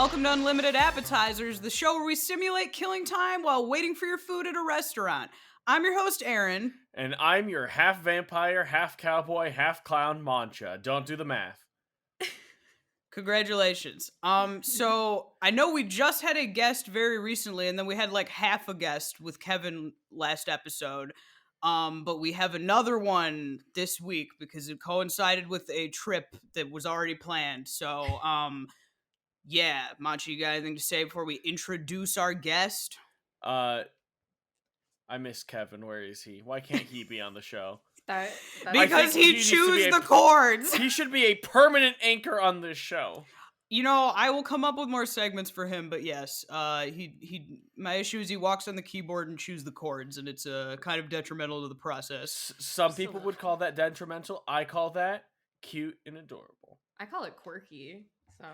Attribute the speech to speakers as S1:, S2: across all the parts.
S1: Welcome to Unlimited Appetizers, the show where we simulate killing time while waiting for your food at a restaurant. I'm your host, Erin.
S2: And I'm your half vampire, half cowboy, half clown, Mancha. Don't do the math.
S1: Congratulations. So I know we just had a guest very recently, and then we had like half a guest with Kevin last episode. But we have another one this week because it coincided with a trip that was already planned. So, yeah, Mancha, you got anything to say before we introduce our guest?
S2: I miss Kevin. Where is he? Why can't he be on the show?
S1: Because he chews the chords.
S2: He should be a permanent anchor on this show.
S1: You know, I will come up with more segments for him, but yes, my issue is he walks on the keyboard and chews the chords, and it's kind of detrimental to the process.
S2: Some people would call that detrimental. I call that cute and adorable.
S3: I call it quirky. So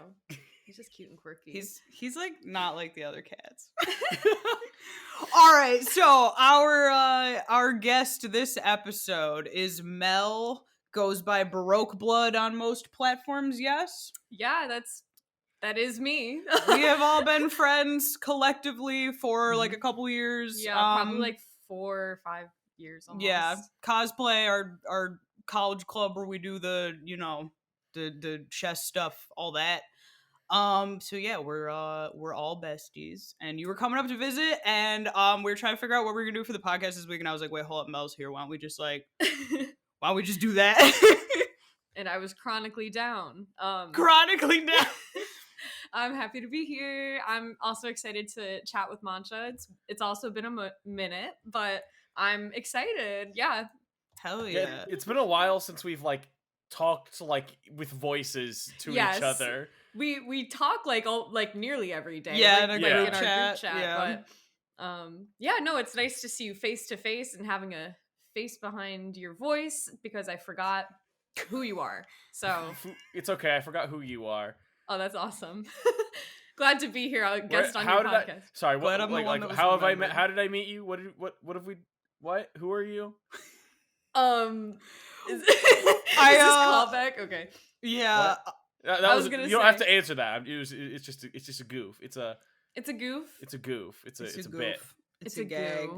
S3: he's just cute and quirky.
S1: He's like not like the other cats. All right, so our guest this episode is Mel. Goes by Baroqueblood on most platforms. Yes.
S3: Yeah, that is me.
S1: We have all been friends collectively for like a couple years.
S3: Yeah, probably like 4 or 5 years almost.
S1: Yeah, cosplay, our college club where we do the the chess stuff, all that. So yeah, we're all besties, and you were coming up to visit, and we were trying to figure out what we were gonna do for the podcast this week, and I was like, wait, hold up, Mel's here. Why don't we just do that?
S3: And I was chronically down.
S1: Chronically down.
S3: I'm happy to be here. I'm also excited to chat with Mancha. It's also been a minute, but I'm excited. Yeah.
S1: Hell yeah.
S2: It's been a while since we've like talked like with voices to each other.
S3: We talk like nearly every day.
S1: Yeah,
S3: like,
S1: in our group chat.
S3: Yeah. But no, it's nice to see you face to face and having a face behind your voice because I forgot who you are. So
S2: it's okay. I forgot who you are.
S3: Oh, that's awesome. Glad to be here. I'll guest on your podcast.
S2: Sorry, what? How have I met? How did I meet you? What have we? What? Who are you?
S3: Is this callback? Okay.
S1: Yeah.
S2: That was gonna. You don't have to answer that. It's just a goof. It's a
S3: goof.
S2: It's a goof. It's a
S1: goof.
S2: bit.
S3: It's a gag.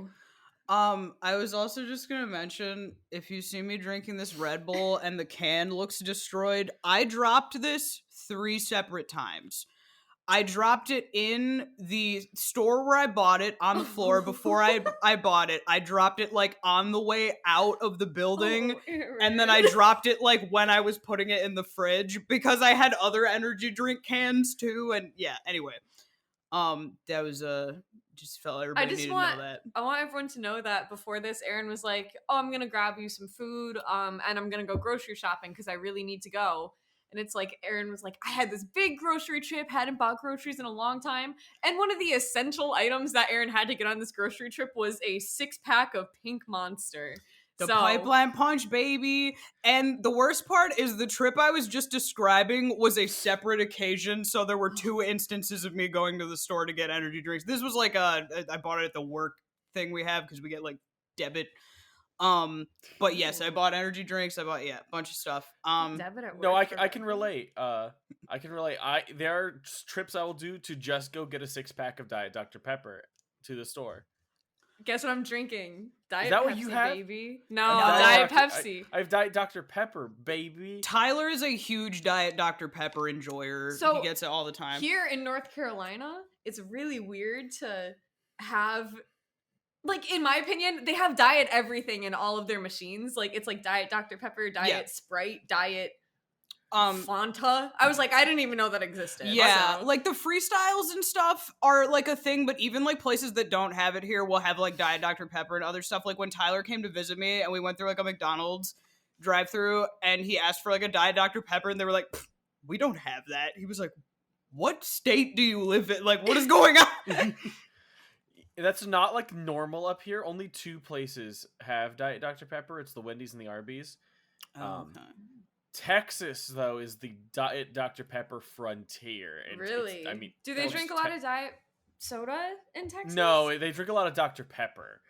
S1: I was also just gonna mention, if you see me drinking this Red Bull and the can looks destroyed, I dropped this 3 separate times. I dropped it in the store where I bought it on the floor before I bought it. I dropped it like on the way out of the building, and then I dropped it like when I was putting it in the fridge because I had other energy drink cans too. And yeah, anyway, that was just felt everybody needed to know that.
S3: I want everyone to know that before this, Erin was like, "Oh, I'm gonna grab you some food, and I'm gonna go grocery shopping because I really need to go." And it's like, Erin was like, I had this big grocery trip, hadn't bought groceries in a long time. And one of the essential items that Erin had to get on this grocery trip was a 6-pack of Pink Monster.
S1: The Pipeline Punch, baby. And the worst part is the trip I was just describing was a separate occasion. So there were 2 instances of me going to the store to get energy drinks. This was like I bought it at the work thing we have because we get like debit. But yes, I bought energy drinks. I bought a bunch of stuff.
S3: Debit at work.
S2: No, I can relate. I can relate. There are trips I will do to just go get a 6-pack of Diet Dr. Pepper to the store.
S3: Guess what I'm drinking? Diet
S2: Is that
S3: Pepsi,
S2: what you have?
S3: Baby. No, Diet Pepsi.
S2: I have Diet Dr. Pepper, baby.
S1: Tyler is a huge Diet Dr. Pepper enjoyer. So he gets it all the time.
S3: Here in North Carolina, it's really weird to have, like, in my opinion, they have Diet everything in all of their machines. Like, it's like Diet Dr. Pepper, Diet Sprite, Diet Fanta. I was like, I didn't even know that existed.
S1: Yeah, like the freestyles and stuff are like a thing, but even like places that don't have it here will have like Diet Dr. Pepper and other stuff. Like when Tyler came to visit me and we went through like a McDonald's drive-thru and he asked for like a Diet Dr. Pepper and they were like, we don't have that. He was like, what state do you live in? Like, what is going on?
S2: That's not like normal up here. Only 2 places have Diet Dr. Pepper. It's the Wendy's and the Arby's.
S1: Okay.
S2: Texas, though, is the Diet Dr. Pepper frontier. And
S3: really?
S2: I mean,
S3: do they drink a lot of Diet soda in Texas?
S2: No, they drink a lot of Dr. Pepper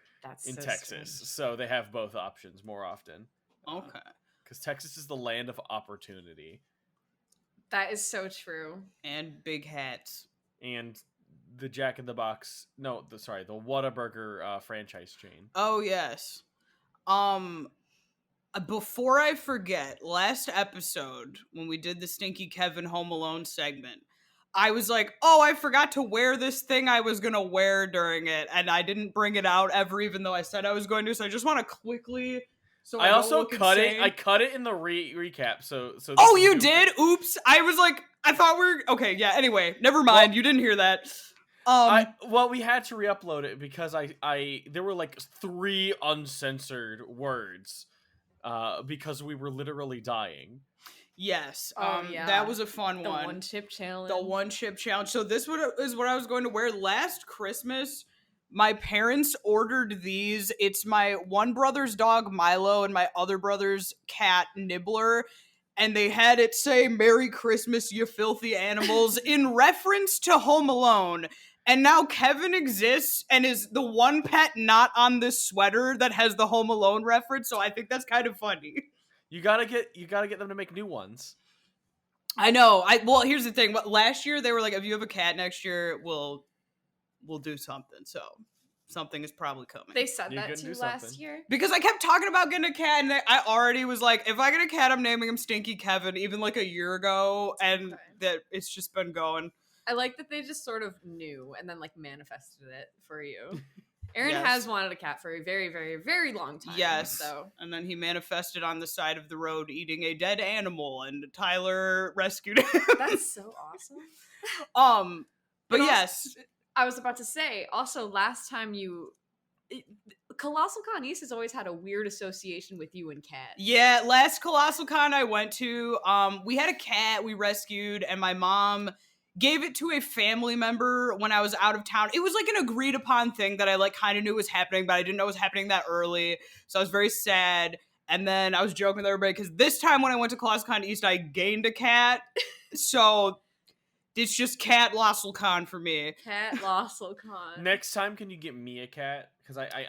S2: in
S3: so
S2: Texas.
S3: strange.
S2: So they have both options more often.
S1: Okay.
S2: Because Texas is the land of opportunity.
S3: That is so true.
S1: And big hats.
S2: and the Jack in the Box. No, the Whataburger franchise chain.
S1: Oh yes. Before I forget, last episode when we did the Stinky Kevin Home Alone segment, I was like, oh, I forgot to wear this thing I was gonna wear during it, and I didn't bring it out ever, even though I said I was going to. So I just want to quickly. So
S2: I
S1: don't
S2: also
S1: look
S2: cut
S1: insane.
S2: it. I cut it in the recap. So.
S1: Oh,
S2: this is
S1: you
S2: new
S1: did?
S2: for-
S1: Oops! I was like, I thought we were okay. Yeah. Anyway, never mind.
S2: Well,
S1: you didn't hear that.
S2: We had to re-upload it because there were like 3 uncensored words, because we were literally dying.
S1: Yes.
S3: Yeah.
S1: That was a fun
S3: The
S1: one.
S3: one chip challenge.
S1: The one chip challenge. So this is what I was going to wear last Christmas. My parents ordered these. It's my one brother's dog Milo and my other brother's cat Nibbler. And they had it say "Merry Christmas, you filthy animals" in reference to Home Alone. And now Kevin exists and is the one pet not on this sweater that has the Home Alone reference. So I think that's kind of funny.
S2: You gotta get them to make new ones.
S1: I know. Well, here's the thing. Last year they were like, if you have a cat next year, we'll do something. So something is probably coming.
S3: They said
S2: You're
S3: that
S2: gonna
S3: to
S2: do
S3: you last
S2: something.
S3: year.
S1: Because I kept talking about getting a cat, and I already was like, if I get a cat, I'm naming him Stinky Kevin, even like a year ago, and
S3: Okay.
S1: that it's just been going.
S3: I like that they just sort of knew and then like manifested it for you. Erin
S1: Yes.
S3: has wanted a cat for a very, very, very long time.
S1: Yes.
S3: So
S1: And then he manifested on the side of the road eating a dead animal, and Tyler rescued him.
S3: that's so awesome.
S1: But
S3: also-
S1: yes.
S3: I was about to say, also last time Colossal Con East has always had a weird association with you and cats.
S1: Yeah, last Colossal Con I went to, we had a cat we rescued, and my mom gave it to a family member when I was out of town. It was like an agreed upon thing that I like kind of knew was happening, but I didn't know it was happening that early. So I was very sad. And then I was joking with everybody because this time when I went to Colossal Con East, I gained a cat. So it's just Cat Lossel Con for me.
S3: Cat Lossel Con.
S2: Next time, can you get me a cat? Because I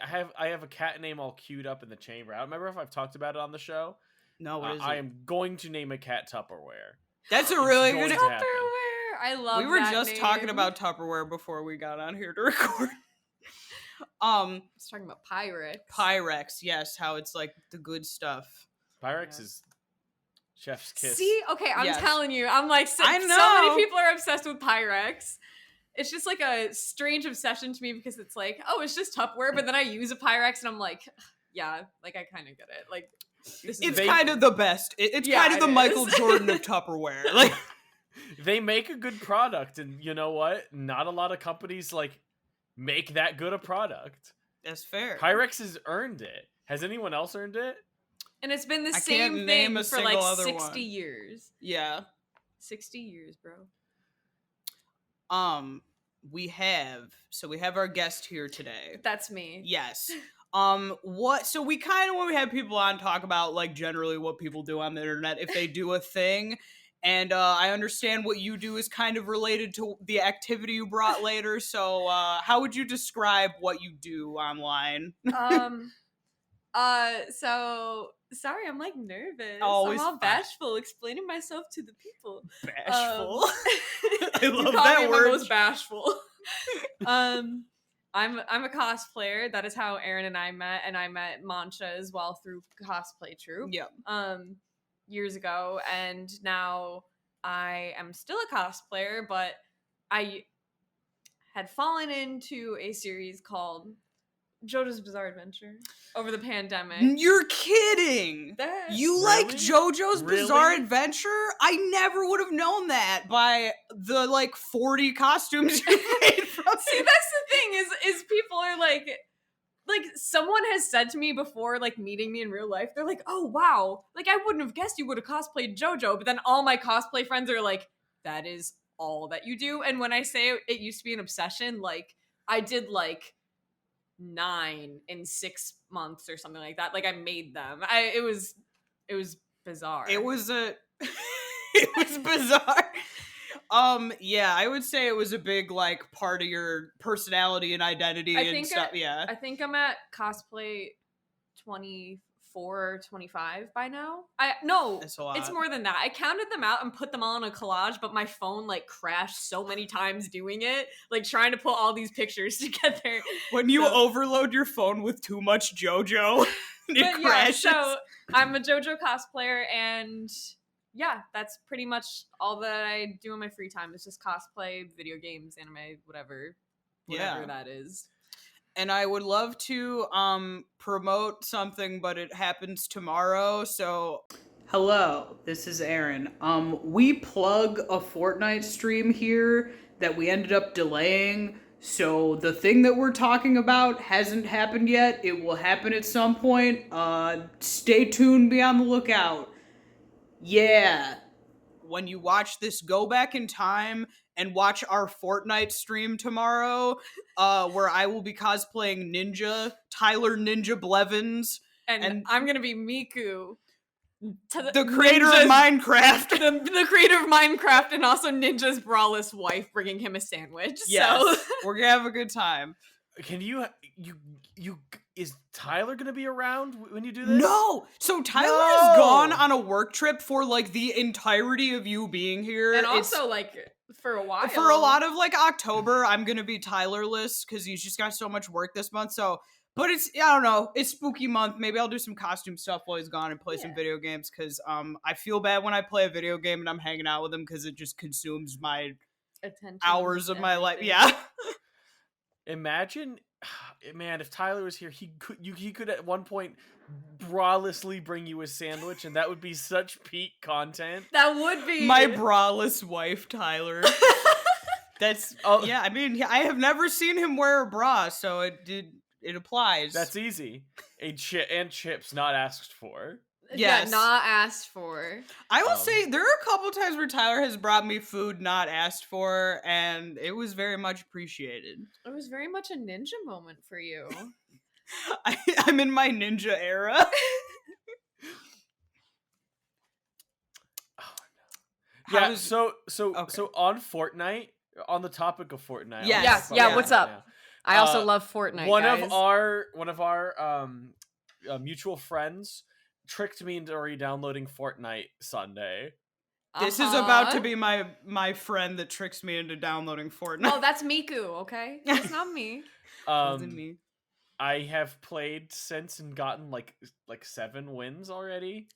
S2: have a cat name all queued up in the chamber. I don't remember if I've talked about it on the show.
S1: No, what is it?
S2: I am going to name a cat Tupperware.
S1: That's a
S2: It's
S1: really
S2: going
S1: good.
S2: to happen.
S3: Tupperware. I love.
S1: We were
S3: that
S1: just
S3: name.
S1: talking about Tupperware before we got on here to record.
S3: I was talking about Pyrex.
S1: Pyrex, yes, how it's like the good stuff.
S2: Pyrex
S3: Yeah.
S2: is chef's kiss.
S3: See, okay, I'm
S1: Yes.
S3: telling you, I'm like, so
S1: I
S3: many
S1: know.
S3: people are obsessed with Pyrex. It's just like a strange obsession to me because it's like, oh, it's just Tupperware, but then I use a Pyrex and I'm like, yeah, like I kind of get it. Like, this
S1: It's
S2: They-
S1: kind of the best. It's
S3: Yeah,
S1: kind of the
S3: it
S1: Michael
S3: is.
S1: Jordan of Tupperware. Like,
S2: They make a good product, and you know what? Not a lot of companies like make that good a product.
S1: that's fair.
S2: Pyrex has earned it. Has anyone else earned it?
S3: and it's been the
S1: I can't
S3: same
S1: name
S3: thing
S1: a
S3: for
S1: single
S3: like
S1: other
S3: 60
S1: one.
S3: years.
S1: Yeah.
S3: 60 years, bro.
S1: We have our guest here today.
S3: That's me.
S1: Yes. So we kind of, when we have people on, talk about like generally what people do on the internet if they do a thing. And I understand what you do is kind of related to the activity you brought later. So how would you describe what you do online?
S3: So sorry, I'm like nervous.
S1: Always
S3: I'm all
S1: fine.
S3: bashful explaining myself to the people.
S1: Bashful. I
S3: You
S1: love
S3: caught
S1: that
S3: me in
S1: word.
S3: the most bashful. I'm a cosplayer. That is how Erin and I met, and I met Mancha as well through cosplay troupe.
S1: Yep.
S3: Years ago, and now I am still a cosplayer, but I had fallen into a series called JoJo's Bizarre Adventure over the pandemic.
S1: You're kidding. You like
S2: Really?
S1: JoJo's Bizarre
S2: Really?
S1: Adventure? I never would have known that by the like 40 costumes you made from
S3: See,
S1: it.
S3: that's the thing is people are like someone has said to me before, like meeting me in real life, they're like, oh wow, like I wouldn't have guessed you would have cosplayed JoJo, but then all my cosplay friends are like, that is all that you do. And when I say it used to be an obsession, like I did like 9 in 6 months or something like that. Like I made them. It was bizarre.
S1: It was bizarre. Yeah, I would say it was a big like part of your personality and identity
S3: I
S1: and
S3: think
S1: stuff. Yeah.
S3: I think I'm at cosplay 24 425 by now.
S1: That's a lot.
S3: It's more than that. I counted them out and put them all in a collage, but my phone like crashed so many times doing it, like trying to put all these pictures together.
S1: When you overload your phone with too much JoJo, it crashes.
S3: Yeah, so I'm a JoJo cosplayer, and yeah, that's pretty much all that I do in my free time. It's just cosplay, video games, anime, whatever that is.
S1: And I would love to promote something, but it happens tomorrow. So, hello, this is Erin. We plug a Fortnite stream here that we ended up delaying. So the thing that we're talking about hasn't happened yet. It will happen at some point. Stay tuned, be on the lookout. Yeah. When you watch this, go back in time and watch our Fortnite stream tomorrow, where I will be cosplaying Tyler Ninja Blevins.
S3: And I'm going to be Miku.
S1: The creator of Minecraft.
S3: The creator of Minecraft, and also Ninja's braless wife bringing him a sandwich.
S1: Yes,
S3: so.
S1: We're going to have a good time.
S2: Can you is Tyler gonna be around when you do this?
S1: No! So Tyler is gone on a work trip for like the entirety of you being here.
S3: And also like for a while.
S1: For a lot of like October, I'm gonna be Tylerless because he's just got so much work this month. So, but I don't know, it's spooky month. Maybe I'll do some costume stuff while he's gone and play some video games because I feel bad when I play a video game and I'm hanging out with him because it just consumes my
S3: attention,
S1: hours of my life. Yeah.
S2: Imagine, man, if Tyler was here, he could at one point bralessly bring you a sandwich, and that would be such peak content.
S3: That would be
S1: my braless wife, Tyler. That's yeah. I mean, I have never seen him wear a bra, so it applies.
S2: That's easy. And chips not asked for.
S1: Yes.
S3: Yeah, not asked for.
S1: I will say there are a couple times where Tyler has brought me food not asked for, and it was very much appreciated.
S3: It was very much a ninja moment for you.
S1: I'm in my ninja era.
S2: Yeah, so on Fortnite, on the topic of Fortnite.
S3: Yeah, what's up? Yeah. I also love Fortnite.
S2: One
S3: guys.
S2: of our mutual friends tricked me into re-downloading Fortnite Sunday.
S1: This is about to be my friend that tricks me into downloading Fortnite.
S3: Oh, that's Miku, okay? That's not me.
S1: Me.
S2: I have played since and gotten like 7 wins already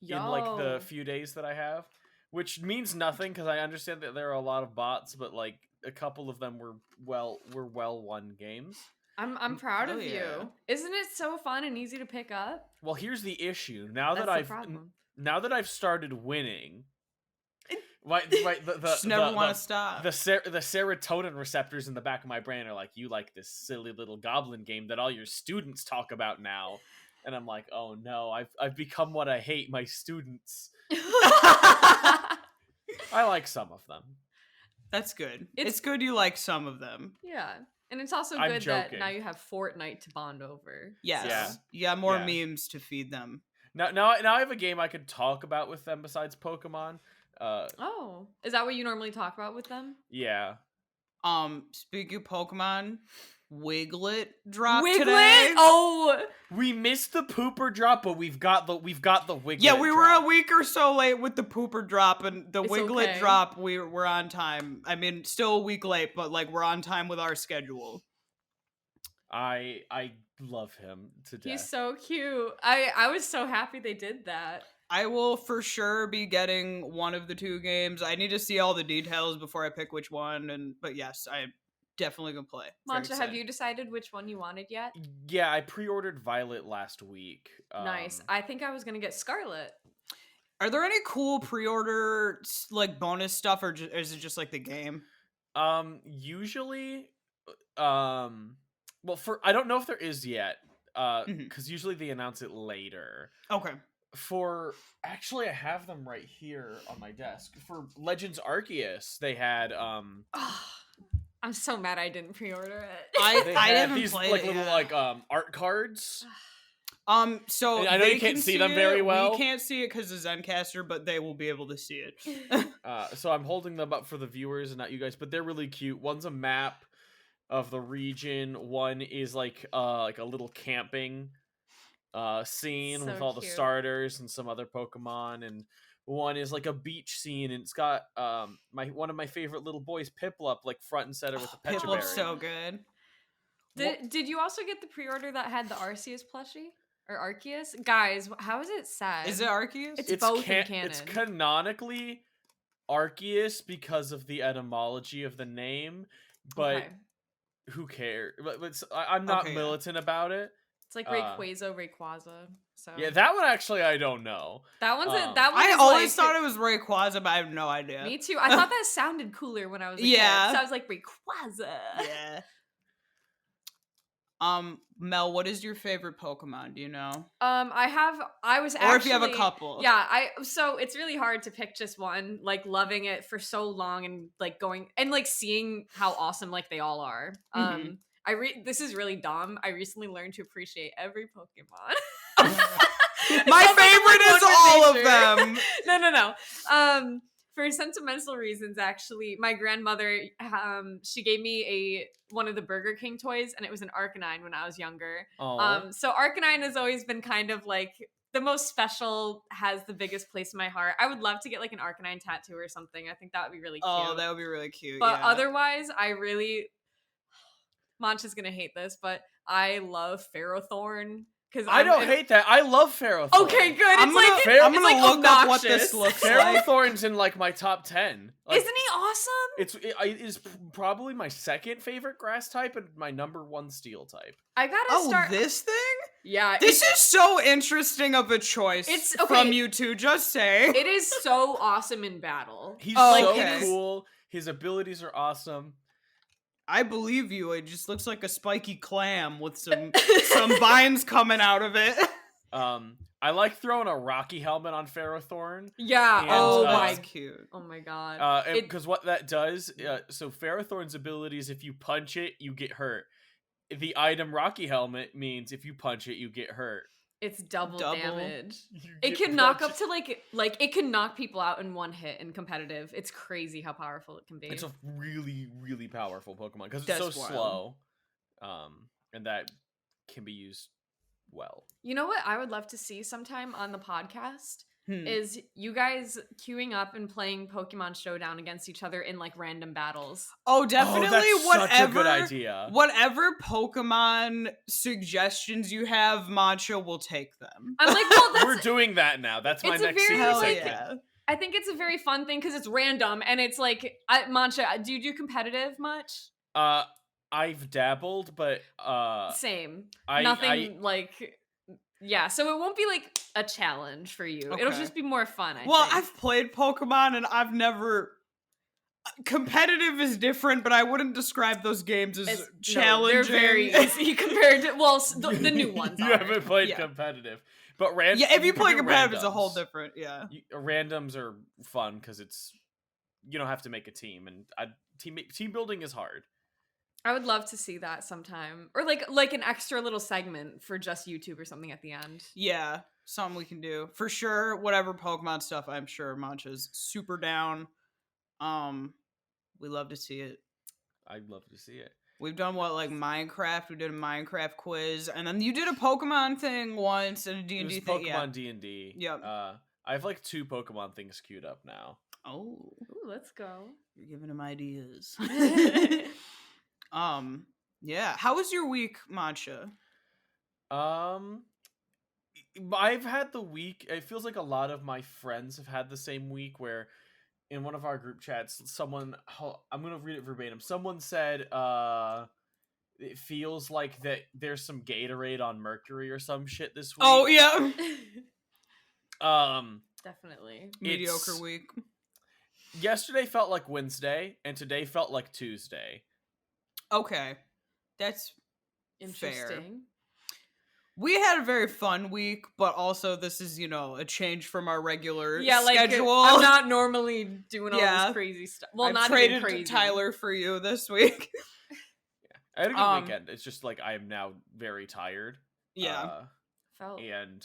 S2: in like the few days that I have, which means nothing because I understand that there are a lot of bots, but like a couple of them were well won games.
S3: I'm proud of you. Isn't it so fun and easy to pick up?
S2: Well, here's the issue. Now that I've started winning,
S1: just never want to stop.
S2: The serotonin receptors in the back of my brain are like, you like this silly little goblin game that all your students talk about now, and I'm like, oh no, I've become what I hate, my students. I like some of them.
S1: That's good. It's good you like some of them.
S3: Yeah. And it's also good that now you have Fortnite to bond over.
S1: Yes. Yeah. You got more memes to feed them.
S2: Now I have a game I could talk about with them besides Pokemon.
S3: Is that what you normally talk about with them?
S2: Yeah.
S1: Speaking of Pokemon, Wiglet dropped today.
S3: Oh,
S2: we missed the pooper drop, but we've got the Wiglet.
S1: Yeah, we were a week or so late with the pooper drop, and the Wiglet
S3: okay.
S1: drop we're on time. I mean, still a week late, but like we're on time with our schedule.
S2: I love him to death.
S3: He's so cute. I was so happy they did that.
S1: I will for sure be getting one of the 2 games. I need to see all the details before I pick which one, but yes, I definitely gonna play.
S3: Mancha, have you decided which one you wanted yet?
S2: Yeah, I pre-ordered Violet last week.
S3: Nice. I think I was gonna get Scarlet.
S1: Are there any cool pre-order like bonus stuff, or is it just like the game?
S2: Usually, well, I don't know if there is yet, because usually they announce it later.
S1: Okay.
S2: Actually, I have them right here on my desk. For Legends Arceus, they had
S3: I'm so mad I didn't pre-order it.
S1: I haven't
S2: these
S1: played
S2: like
S1: it
S2: little like art cards.
S1: So
S2: and I know you can't see them very well.
S1: We can't see it because of Zencaster, but they will be able to see it.
S2: So I'm holding them up for the viewers and not you guys, but they're really cute. One's a map of the region. One is like a little camping scene
S3: So
S2: with all the
S3: cute.
S2: starters and some other Pokemon, and one is like a beach scene, and it's got one of my favorite little boys, Piplup, like front and center with the Pecha Berry.
S1: Piplup's so good.
S3: Did you also get the pre-order that had the Arceus plushie? Or Arceus? Guys, how is it sad?
S1: Is it Arceus?
S3: It's both in canon.
S2: It's canonically Arceus because of the etymology of the name, but
S3: Okay.
S2: who cares? But I'm not militant about it.
S3: It's like Rayquaza. So
S2: Yeah, that one actually I don't know.
S3: that one's
S1: I always thought it was Rayquaza, but I have no idea.
S3: Me too. I thought that sounded cooler when I was a kid. So I was like Rayquaza.
S1: Yeah. Mel, what is your favorite Pokemon? Do you know?
S3: I was actually,
S1: or if you have a couple.
S3: Yeah, so it's really hard to pick just one. Like loving it for so long and like going and like seeing how awesome like they all are. This is really dumb. I recently learned to appreciate every Pokemon.
S1: My favorite is all of them.
S3: No. For sentimental reasons, actually, my grandmother, she gave me one of the Burger King toys, and it was an Arcanine when I was younger. So Arcanine has always been kind of like the most special, has the biggest place in my heart. I would love to get like an Arcanine tattoo or something. I think that would be really cute.
S1: Oh, that would be really cute.
S3: But otherwise, Mancha's gonna hate this, but I love Ferrothorn.
S2: I don't hate that. I love Ferrothorn.
S3: Okay, good.
S1: I'm gonna look up what this looks like.
S2: Ferrothorn's in like my top 10. Like,
S3: isn't he awesome?
S2: It is probably my second favorite grass type and my number one steel type.
S3: I gotta start.
S1: This thing?
S3: Yeah.
S1: This is so interesting of a choice from you two, just say.
S3: It is so awesome in battle.
S2: He's so cool. His abilities are awesome.
S1: I believe you. It just looks like a spiky clam with some vines coming out of it.
S2: I like throwing a Rocky helmet on Ferrothorn.
S3: Yeah.
S1: That's cute.
S3: Oh my god.
S2: Because what that does, so Ferrothorn's abilities, if you punch it, you get hurt. The item Rocky helmet means if you punch it, you get hurt.
S3: It's double damage. It can knock up to like it can knock people out in one hit in competitive. It's crazy how powerful it can be.
S2: It's a really, really powerful Pokemon because it's so slow. And that can be used well.
S3: You know what I would love to see sometime on the podcast is you guys queuing up and playing Pokemon Showdown against each other in like random battles.
S1: Oh, definitely.
S2: That's such a good idea.
S1: Whatever Pokemon suggestions you have, Mancha will take them.
S3: I'm like, well,
S2: we're doing that now. That's my next secret.
S1: Yeah.
S3: I think it's a very fun thing because it's random and it's like, Mancha, do you do competitive much?
S2: I've dabbled, but
S3: same. Nothing like. Yeah, so it won't be like a challenge for you.
S1: Okay.
S3: It'll just be more fun, I think.
S1: I've played Pokemon and I've never... Competitive is different, but I wouldn't describe those games as challenging.
S3: No, they're very easy compared to, the new ones.
S2: You haven't played competitive. But
S1: if you play competitive, it's a whole different,
S2: randoms are fun because you don't have to make a team, and team building is hard.
S3: I would love to see that sometime. Or like an extra little segment for just YouTube or something at the end.
S1: Yeah, something we can do. For sure, whatever Pokemon stuff, I'm sure Mancha's super down. We love to see it.
S2: I'd love to see it.
S1: We've done like Minecraft. We did a Minecraft quiz, and then you did a Pokemon thing once and a D&D thing.
S2: Pokemon D&D.
S1: Yep.
S2: I have like 2 Pokemon things queued up now.
S1: Oh.
S3: Ooh, let's go.
S1: You're giving him ideas. Yeah. How was your week, Mancha?
S2: I've had the week. It feels like a lot of my friends have had the same week where in one of our group chats, I'm going to read it verbatim. Someone said, it feels like that there's some Gatorade on Mercury or some shit this week.
S1: Oh, yeah.
S3: Definitely.
S1: Mediocre week.
S2: Yesterday felt like Wednesday, and today felt like Tuesday.
S1: Okay. That's
S3: interesting.
S1: Fair. We had a very fun week, but also this is, a change from our regular schedule.
S3: I'm not normally doing all this crazy stuff. Well,
S1: I've
S3: not
S1: traded
S3: even crazy.
S1: Tyler for you this week.
S2: I had a good weekend. It's just like I am now very tired.
S1: Yeah.
S2: And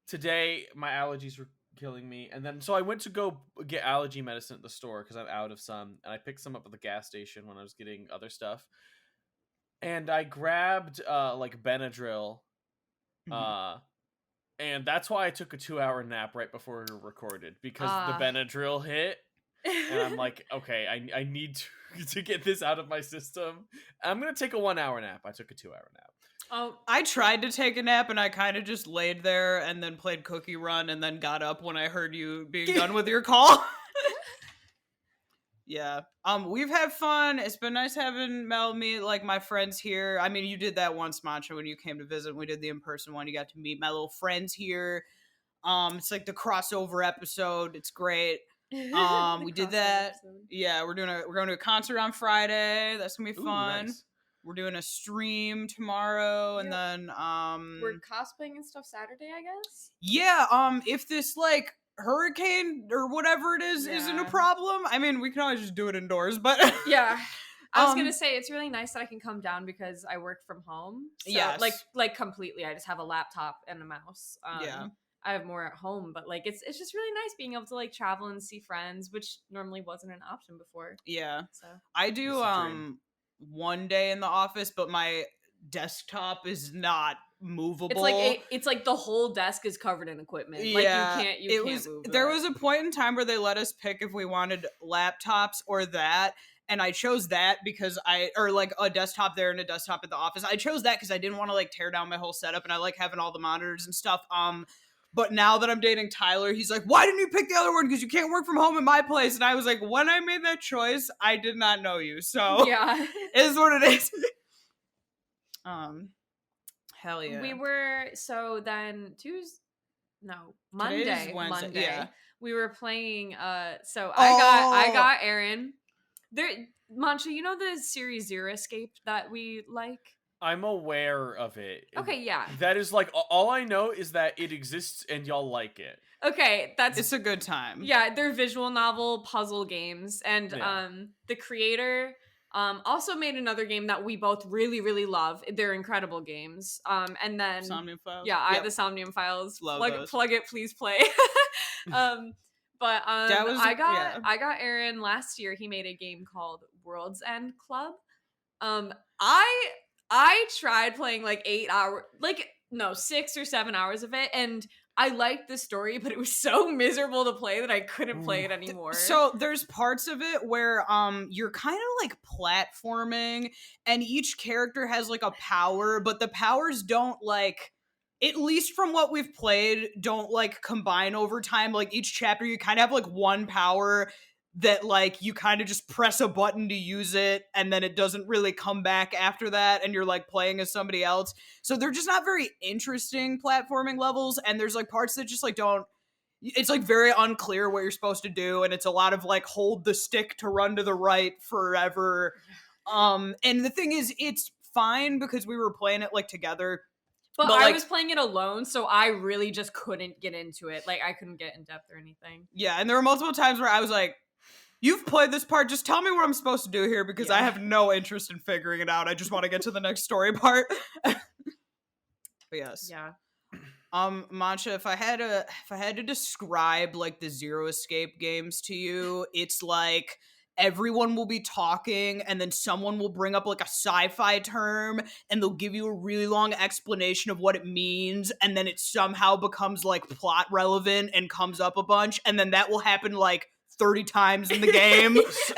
S2: today my allergies were killing me, and then so I went to go get allergy medicine at the store because I'm out of some, and I picked some up at the gas station when I was getting other stuff, and I grabbed like Benadryl, And that's why I took a 2-hour nap right before we recorded, because the Benadryl hit. And I'm like, okay, I need to get this out of my system. I'm going to take a 1-hour nap. I took a 2-hour nap.
S1: Oh, I tried to take a nap and I kind of just laid there and then played Cookie Run and then got up when I heard you being done with your call. Yeah. We've had fun. It's been nice having Mel meet like my friends here. I mean, you did that once, Mancha, when you came to visit. We did the in-person one. You got to meet my little friends here. It's like the crossover episode. It's great. We did that. Episode. Yeah, we're going to a concert on Friday. That's gonna be fun. Nice. We're doing a stream tomorrow, and then
S3: we're cosplaying and stuff Saturday, I guess.
S1: Yeah. If this like hurricane or whatever it is isn't a problem, I mean, we can always just do it indoors. But
S3: yeah, I was gonna say it's really nice that I can come down because I work from home. So, yeah, like completely. I just have a laptop and a mouse. Yeah. I have more at home, but like it's just really nice being able to like travel and see friends, which normally wasn't an option before.
S1: Yeah. So I do one day in the office, but my desktop is not movable.
S3: It's like the whole desk is covered in equipment. Yeah, like you can't move.
S1: There was a point in time where they let us pick if we wanted laptops or that. And I chose that because like a desktop there and a desktop at the office. I chose that because I didn't want to like tear down my whole setup, and I like having all the monitors and stuff. But now that I'm dating Tyler, he's like, why didn't you pick the other one? Because you can't work from home at my place. And I was like, when I made that choice, I did not know you. So yeah, it is what it is. Hell yeah.
S3: We were, so then Monday. Yeah. We were playing, so I got Erin. Mancha, you know the series Zero Escape that we like?
S2: I'm aware of it.
S3: Okay, yeah.
S2: That is like all I know is that it exists and y'all like it.
S3: Okay,
S1: it's a good time.
S3: Yeah, they're visual novel puzzle games, and the creator also made another game that we both really, really love. They're incredible games. And then
S1: Somnium Files.
S3: Yeah, I have the Somnium Files. Plug it, please play. But I got Erin last year. He made a game called World's End Club. I tried playing like 6 or 7 hours of it, and I liked the story, but it was so miserable to play that I couldn't play it anymore.
S1: So there's parts of it where you're kind of like platforming, and each character has like a power, but the powers don't like, at least from what we've played, don't like combine over time. Like each chapter you kind of have like one power that like you kind of just press a button to use it, and then it doesn't really come back after that, and you're like playing as somebody else. So they're just not very interesting platforming levels, and there's like parts that just like don't, it's like very unclear what you're supposed to do, and it's a lot of like hold the stick to run to the right forever. And the thing is, it's fine because we were playing it like together.
S3: But I was playing it alone, so I really just couldn't get into it. Like I couldn't get in depth or anything.
S1: Yeah, and there were multiple times where I was like, you've played this part, just tell me what I'm supposed to do here, because I have no interest in figuring it out. I just want to get to the next story part. But yes.
S3: Yeah.
S1: Mancha, if I had to describe like the Zero Escape games to you, it's like everyone will be talking and then someone will bring up like a sci-fi term and they'll give you a really long explanation of what it means, and then it somehow becomes like plot relevant and comes up a bunch, and then that will happen like 30 times in the game.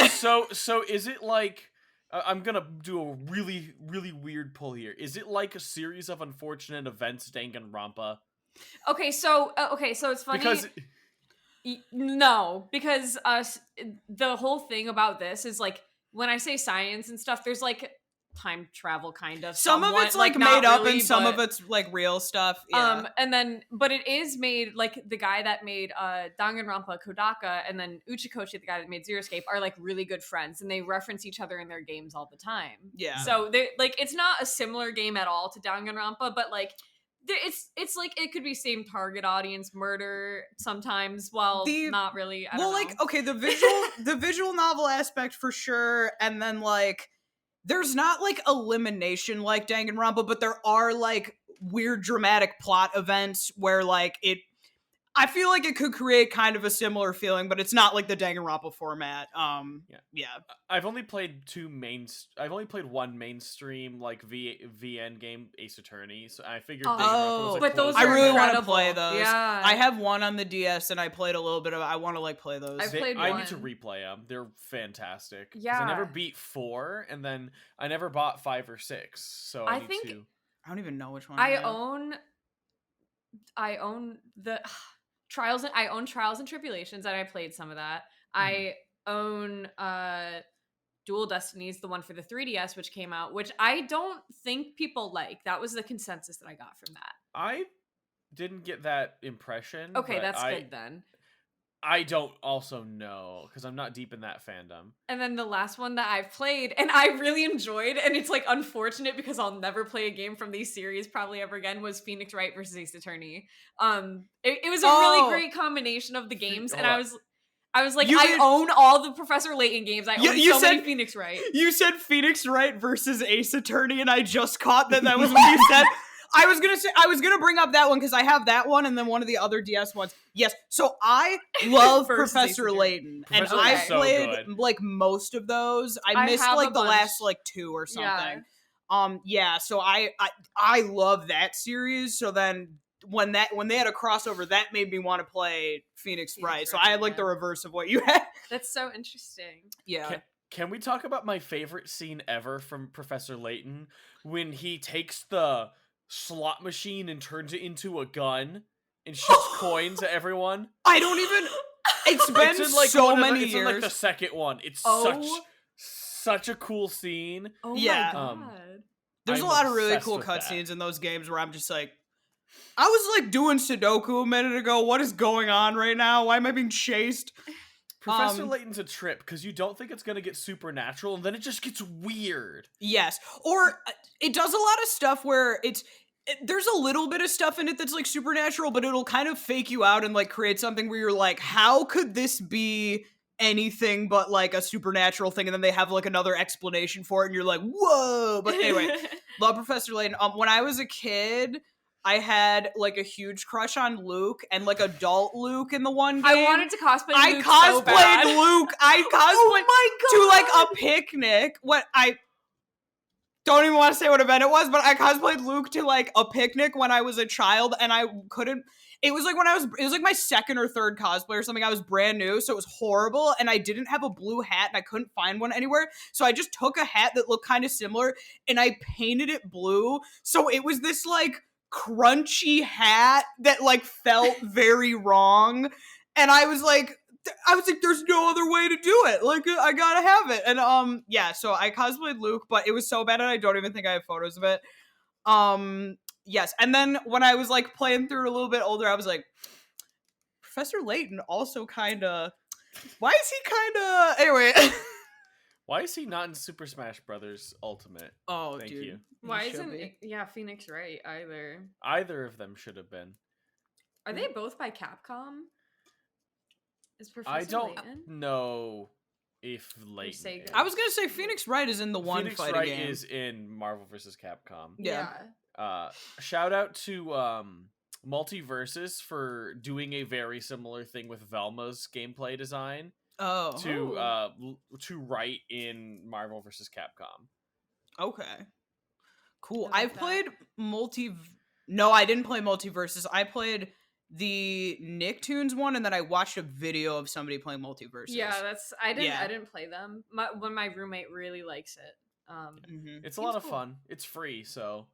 S2: So is it like, I'm gonna do a really, really weird pull here. Is it like a series of unfortunate events, Danganronpa?
S3: Okay, so it's funny.
S2: Because
S3: no, because the whole thing about this is like, when I say science and stuff, there's like time travel kind of.
S1: Some
S3: somewhat,
S1: of it's like made up, and some of it's like real stuff. Yeah.
S3: And then, but it is made, like the guy that made Danganronpa, Kodaka, and then Uchikoshi, the guy that made Zero Escape, are like really good friends, and they reference each other in their games all the time.
S1: Yeah.
S3: So they like, it's not a similar game at all to Danganronpa, but like it's like it could be same target audience, murder sometimes. Well, not really. I don't know.
S1: Like, okay, the visual novel aspect for sure, and then like, there's not like elimination like Danganronpa, but there are like weird dramatic plot events where like I feel like it could create kind of a similar feeling, but it's not like the Danganronpa format. Yeah.
S2: I've only played one mainstream like VN game, Ace Attorney. So I figured Danganronpa was
S3: but those
S1: I
S3: are
S1: really want to
S3: incredible.
S1: play those.
S3: Yeah.
S1: I have one on the DS, and I played a little bit of. I want to like play those.
S3: I've played
S2: I
S3: one.
S2: need to replay them. They're fantastic. 'Cause
S3: Yeah.
S2: I never beat 4, and then I never bought 5 or 6. So I
S3: think
S2: to.
S1: I don't even know which one.
S3: I own the Trials and Tribulations, and I played some of that. I own Dual Destinies, the one for the 3DS, which came out, which I don't think people like. That was the consensus that I got from that.
S2: I didn't get that impression.
S3: Okay, that's good then.
S2: I don't also know, because I'm not deep in that fandom. And
S3: then the last one that I've played, and I really enjoyed, and it's like unfortunate because I'll never play a game from these series probably ever again, was Phoenix Wright versus Ace Attorney. It was a really great combination of the games, and I was like, I own all the Professor Layton games. I own many Phoenix Wright.
S1: You said Phoenix Wright versus Ace Attorney, and I just caught that was what you said. I was gonna bring up that one because I have that one and then one of the other DS ones. Yes, so I love Professor Layton, and I played like most of those. I missed like the last like 2 or something. Yeah. So I love that series. So then when they had a crossover, that made me want to play Phoenix Wright. So I had like the reverse of what you had.
S3: That's so interesting.
S1: Yeah.
S2: Can we talk about my favorite scene ever from Professor Layton when he takes the slot machine and turns it into a gun and shoots coins at everyone?
S1: I don't even. It's been so many years.
S2: It's in like the second one. It's such a cool scene.
S3: Oh my god!
S1: There's a lot of really cool cutscenes in those games where I'm just like, I was like doing Sudoku a minute ago. What is going on right now? Why am I being chased?
S2: Professor Layton's a trip because you don't think it's gonna get supernatural, and then it just gets weird.
S1: Yes, or it does a lot of stuff where there's a little bit of stuff in it that's like supernatural, but it'll kind of fake you out and like create something where you're like, how could this be anything but like a supernatural thing? And then they have like another explanation for it, and you're like, whoa. But anyway, love Professor Layton. When I was a kid, I had like a huge crush on Luke and like adult Luke in the one game.
S3: I wanted to cosplay Luke
S1: so bad. I cosplayed Luke. I cosplayed to like a picnic. What I don't even want to say what event it was, but I cosplayed Luke to like a picnic when I was a child, and I couldn't. It was like it was like my second or third cosplay or something. I was brand new, so it was horrible, and I didn't have a blue hat, and I couldn't find one anywhere. So I just took a hat that looked kind of similar, and I painted it blue. So it was this like crunchy hat that like felt very wrong, and I was like there's no other way to do it, like I gotta have it. And yeah, so I cosplayed Luke, but it was so bad and I don't even think I have photos of it. Yes, and then when I was like playing through it a little bit older, I was like, Professor Layton also kinda, why is he kinda, anyway.
S2: Why is he not in Super Smash Brothers Ultimate?
S1: Oh,
S2: thank
S1: dude.
S2: you.
S3: Why isn't Phoenix Wright either?
S2: Either of them should have been.
S3: Are they both by Capcom? Is Professor
S2: I don't
S3: Layton?
S2: know if Layton.
S1: I was gonna say Phoenix Wright is in the one
S2: Phoenix
S1: fighting
S2: Wright
S1: game.
S2: is in Marvel vs. Capcom.
S1: Yeah.
S2: Shout out to Multiversus for doing a very similar thing with Velma's gameplay design. To write in Marvel vs. Capcom.
S1: Okay. Cool. I've played No, I didn't play Multiversus. I played the Nicktoons one, and then I watched a video of somebody playing Multiversus.
S3: Yeah, I didn't play them. My roommate really likes it.
S2: It's a lot of fun. It's free, so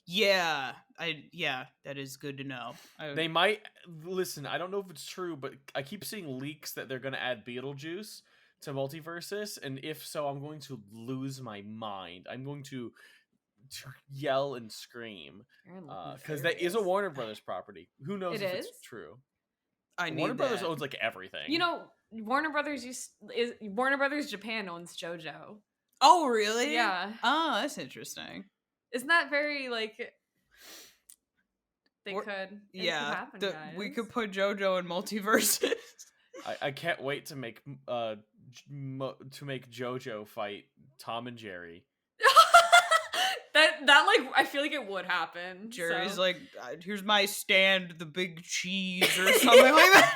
S1: yeah, that is good to know.
S2: They might listen. I don't know if it's true, but I keep seeing leaks that they're going to add Beetlejuice to Multiversus, and if so, I'm going to lose my mind. I'm going to yell and scream because that is a Warner Brothers property. Who knows if it's true? Warner Brothers owns like everything.
S3: You know, Warner Brothers Japan owns JoJo.
S1: Oh, really?
S3: Yeah.
S1: Oh, that's interesting.
S3: Isn't that very like? They could. It could happen, guys.
S1: We could put JoJo in Multiverses.
S2: I can't wait to make JoJo fight Tom and Jerry.
S3: that like I feel like it would happen.
S1: Jerry's
S3: so.
S1: like, here's my stand, the big cheese or something like that.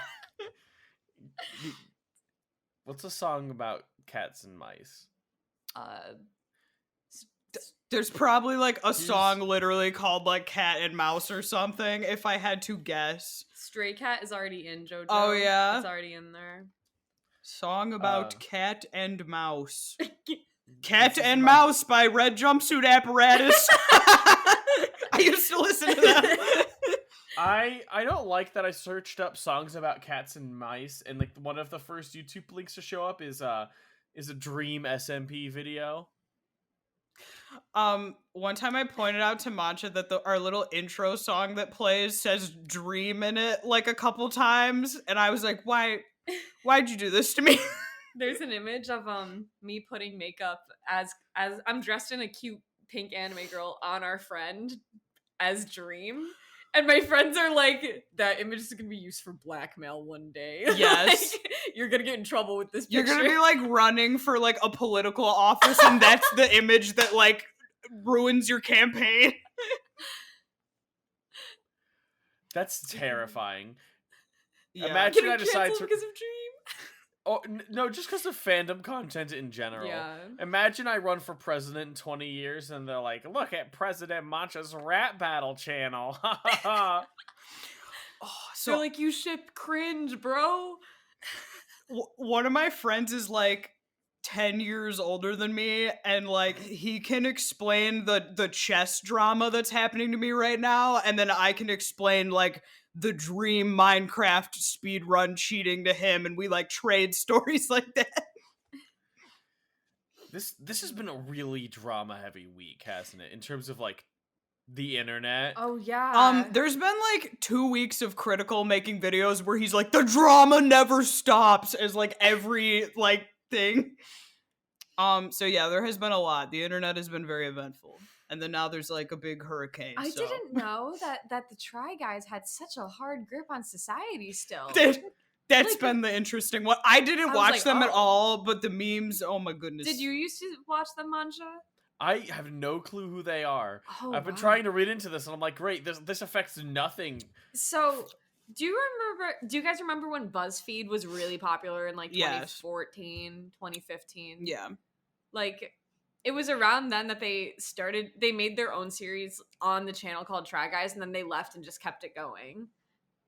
S2: What's a song about cats and mice?
S1: There's probably like a song literally called like Cat and Mouse or something, if I had to guess.
S3: Stray Cat is already in JoJo.
S1: Oh, yeah?
S3: It's already in there.
S1: Song about cat and mouse. Cat and Mouse by Red Jumpsuit Apparatus. I used to listen to that.
S2: I don't like that I searched up songs about cats and mice, and like one of the first YouTube links to show up is a Dream SMP video.
S1: One time I pointed out to Mancha that our little intro song that plays says Dream in it like a couple times, and I was like, why'd you do this to me?
S3: There's an image of me putting makeup as I'm dressed in a cute pink anime girl on our friend as Dream. And my friends are like, that image is going to be used for blackmail one day.
S1: Yes.
S3: Like, you're going to get in trouble with this picture.
S1: You're going to be like running for like a political office, and that's the image that like ruins your campaign.
S2: That's terrifying.
S3: Yeah.
S2: Imagine I decide to
S3: because of Dream.
S2: Oh no, just because of fandom content in general.
S3: Yeah.
S2: Imagine I run for president in 20 years and they're like, look at President Mancha's rap battle channel.
S3: So like, you ship cringe, bro.
S1: One of my friends is like 10 years older than me, and like he can explain the chess drama that's happening to me right now, and then I can explain like the Dream Minecraft speedrun cheating to him, and we like trade stories like that.
S2: This has been a really drama heavy week, hasn't it? In terms of like the internet.
S3: Oh yeah.
S1: There's been like 2 weeks of Critical making videos where he's like, the drama never stops, as like every like thing. So yeah, there has been a lot. The internet has been very eventful. And then now there's like a big hurricane.
S3: I didn't know that the Try Guys had such a hard grip on society still.
S1: That's been the interesting one. I didn't watch
S3: like,
S1: them at all, but the memes, oh my goodness.
S3: Did you used to watch them, Mancha?
S2: I have no clue who they are.
S3: Oh,
S2: I've been trying to read into this, and I'm like, great, this affects nothing.
S3: So, do you guys remember when BuzzFeed was really popular in like 2014, 2015?
S1: Yeah.
S3: Like, it was around then that they made their own series on the channel called Try Guys, and then they left and just kept it going.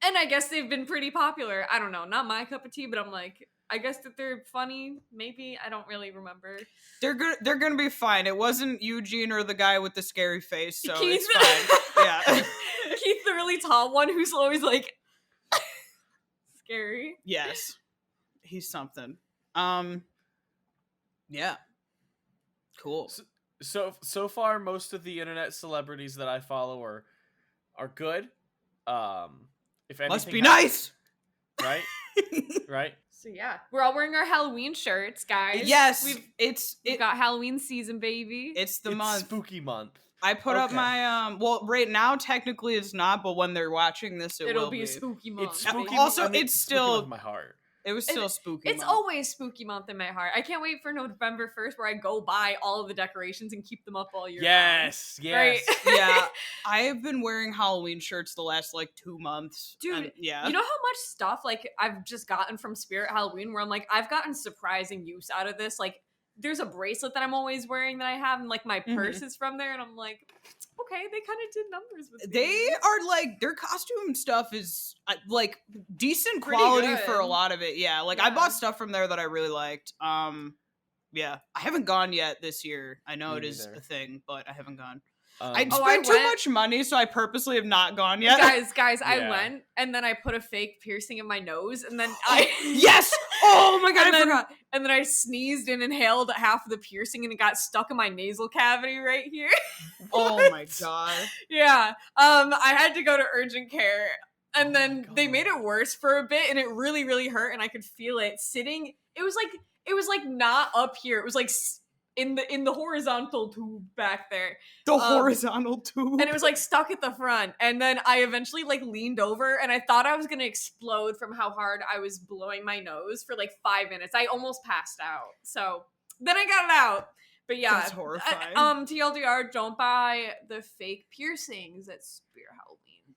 S3: And I guess they've been pretty popular. I don't know, not my cup of tea, but I'm like, I guess that they're funny. Maybe, I don't really remember.
S1: They're gonna be fine. It wasn't Eugene or the guy with the scary face, so
S3: Keith.
S1: it's fine. Yeah.
S3: Keith, the really tall one, who's always like scary.
S1: Yes, he's something. Yeah. Cool.
S2: So far, most of the internet celebrities that I follow are good. If anything,
S1: must be nice,
S2: right? Right.
S3: So yeah, we're all wearing our Halloween shirts, guys.
S1: Yes,
S3: we've got Halloween season, baby.
S1: It's the
S2: it's
S1: month,
S2: spooky month.
S1: I put up my well, right now technically it's not, but when they're watching this, it'll
S3: be a spooky month.
S2: It's spooky.
S1: Also,
S2: it's
S1: still
S2: spooky my heart.
S1: It was still spooky.
S3: It's always spooky month in my heart. I can't wait for November 1st where I go buy all of the decorations and keep them up all year.
S2: Yes,
S3: long.
S2: yes.
S3: Right?
S1: Yeah, I have been wearing Halloween shirts the last like 2 months.
S3: Dude,
S1: yeah.
S3: You know how much stuff like I've just gotten from Spirit Halloween where I'm like, I've gotten surprising use out of this. Like, there's a bracelet that I'm always wearing that I have, and like my purse is from there, and I'm like, okay, they kind of did numbers with me.
S1: They are like, their costume stuff is like decent quality for a lot of it. Yeah, like I bought stuff from there that I really liked. Yeah, I haven't gone yet this year. I know it is a thing, but I haven't gone. I spent too much money, so I purposely have not gone yet.
S3: Guys, I went, and then I put a fake piercing in my nose, and then I...
S1: Yes! Oh my god, I forgot!
S3: And then I sneezed and inhaled half of the piercing, and it got stuck in my nasal cavity right here.
S1: Oh my god.
S3: Yeah. I had to go to urgent care, and then they made it worse for a bit, and it really, really hurt, and I could feel it sitting... It was like not up here. It was like... in the horizontal tube back there.
S1: The horizontal tube.
S3: And it was like stuck at the front. And then I eventually like leaned over and I thought I was gonna explode from how hard I was blowing my nose for like 5 minutes. I almost passed out. So then I got it out. But yeah,
S1: That's horrifying.
S3: TLDR, don't buy the fake piercings at Spear Halloween.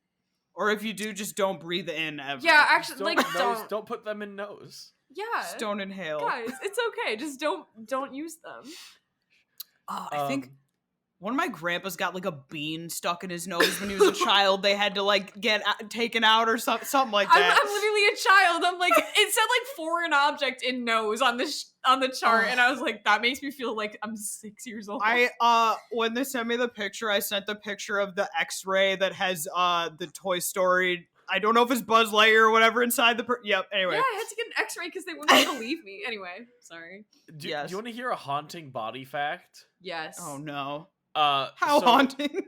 S1: Or if you do, just don't breathe in ever.
S3: Yeah, actually,
S2: don't put them in nose.
S3: Yeah,
S1: just don't inhale.
S3: Guys, it's okay. Just don't use them.
S1: I think one of my grandpas got like a bean stuck in his nose when he was a child. They had to like get taken out or something like that.
S3: I'm literally a child. I'm like, it said like foreign object in nose on the chart, and I was like, that makes me feel like I'm 6 years old.
S1: When they sent me the picture, I sent the picture of the X-ray that has the Toy Story. I don't know if it's Buzz Lightyear or whatever inside the. Yep. Anyway.
S3: Yeah, I had to get an X-ray because they wouldn't believe me. Anyway, sorry.
S2: Do you want to hear a haunting body fact?
S3: Yes.
S1: Oh no.
S2: How
S1: haunting?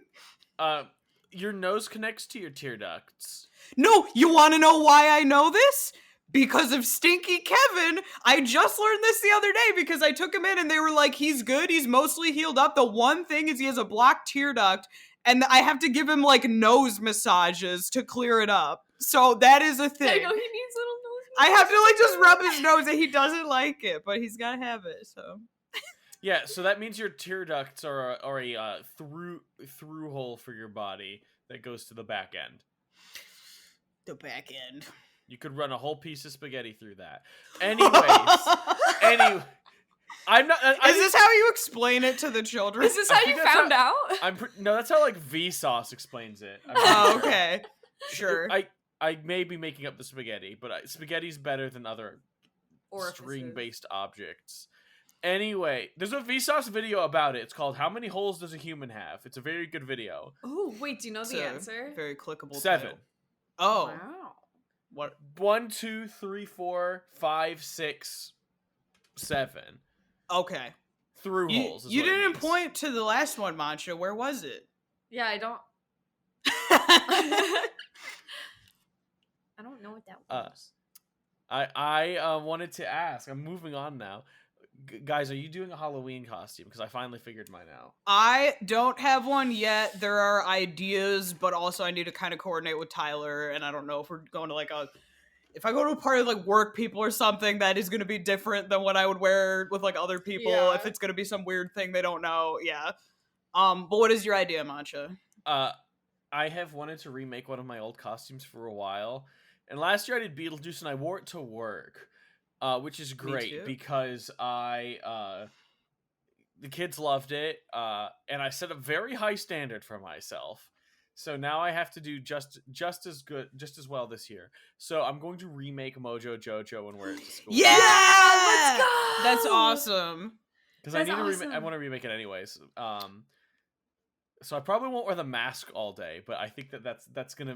S2: Your nose connects to your tear ducts.
S1: No, you want to know why I know this? Because of Stinky Kevin. I just learned this the other day because I took him in and they were like, he's good. He's mostly healed up. The one thing is he has a blocked tear duct and I have to give him like nose massages to clear it up. So that is a thing.
S3: I know he needs little nose massages.
S1: I have to like just rub his nose and he doesn't like it, but he's got to have it, so...
S2: Yeah, so that means your tear ducts are a through hole for your body that goes to the back end.
S1: The back end.
S2: You could run a whole piece of spaghetti through that. Anyway, I'm not.
S1: Is this how you explain it to the children?
S3: Is this how you found out?
S2: No, that's how like Vsauce explains it.
S1: Oh, okay, sure.
S2: I may be making up the spaghetti, but spaghetti's better than other string-based objects. Anyway, there's a Vsauce video about it. It's called "How Many Holes Does a Human Have?" It's a very good video.
S3: Oh, wait, do you know the answer?
S1: Very clickable.
S2: 7.
S1: Title. Oh,
S3: wow.
S2: What? 1, 2, 3, 4, 5, 6, 7.
S1: Okay.
S2: Through holes.
S1: You didn't point to the last one, Mancha. Where was it?
S3: Yeah, I don't. I don't know what that was.
S2: I wanted to ask. I'm moving on now. Guys, are you doing a Halloween costume? Because I finally figured mine out.
S1: I don't have one yet. There are ideas, but also I need to kind of coordinate with Tyler, and I don't know if we're going to like if I go to a party with like work people or something, that is going to be different than what I would wear with like other people. Yeah. If it's going to be some weird thing they don't know, yeah. But what is your idea, Mancha?
S2: I have wanted to remake one of my old costumes for a while, and last year I did Beetlejuice, and I wore it to work. Which is great because the kids loved it, and I set a very high standard for myself. So now I have to do just as good, just as well this year. So I'm going to remake Mojo Jojo and wear it to school.
S1: Yeah,
S3: let's go.
S1: That's awesome.
S2: Because I need to I want to remake it anyways. So I probably won't wear the mask all day, but I think that's gonna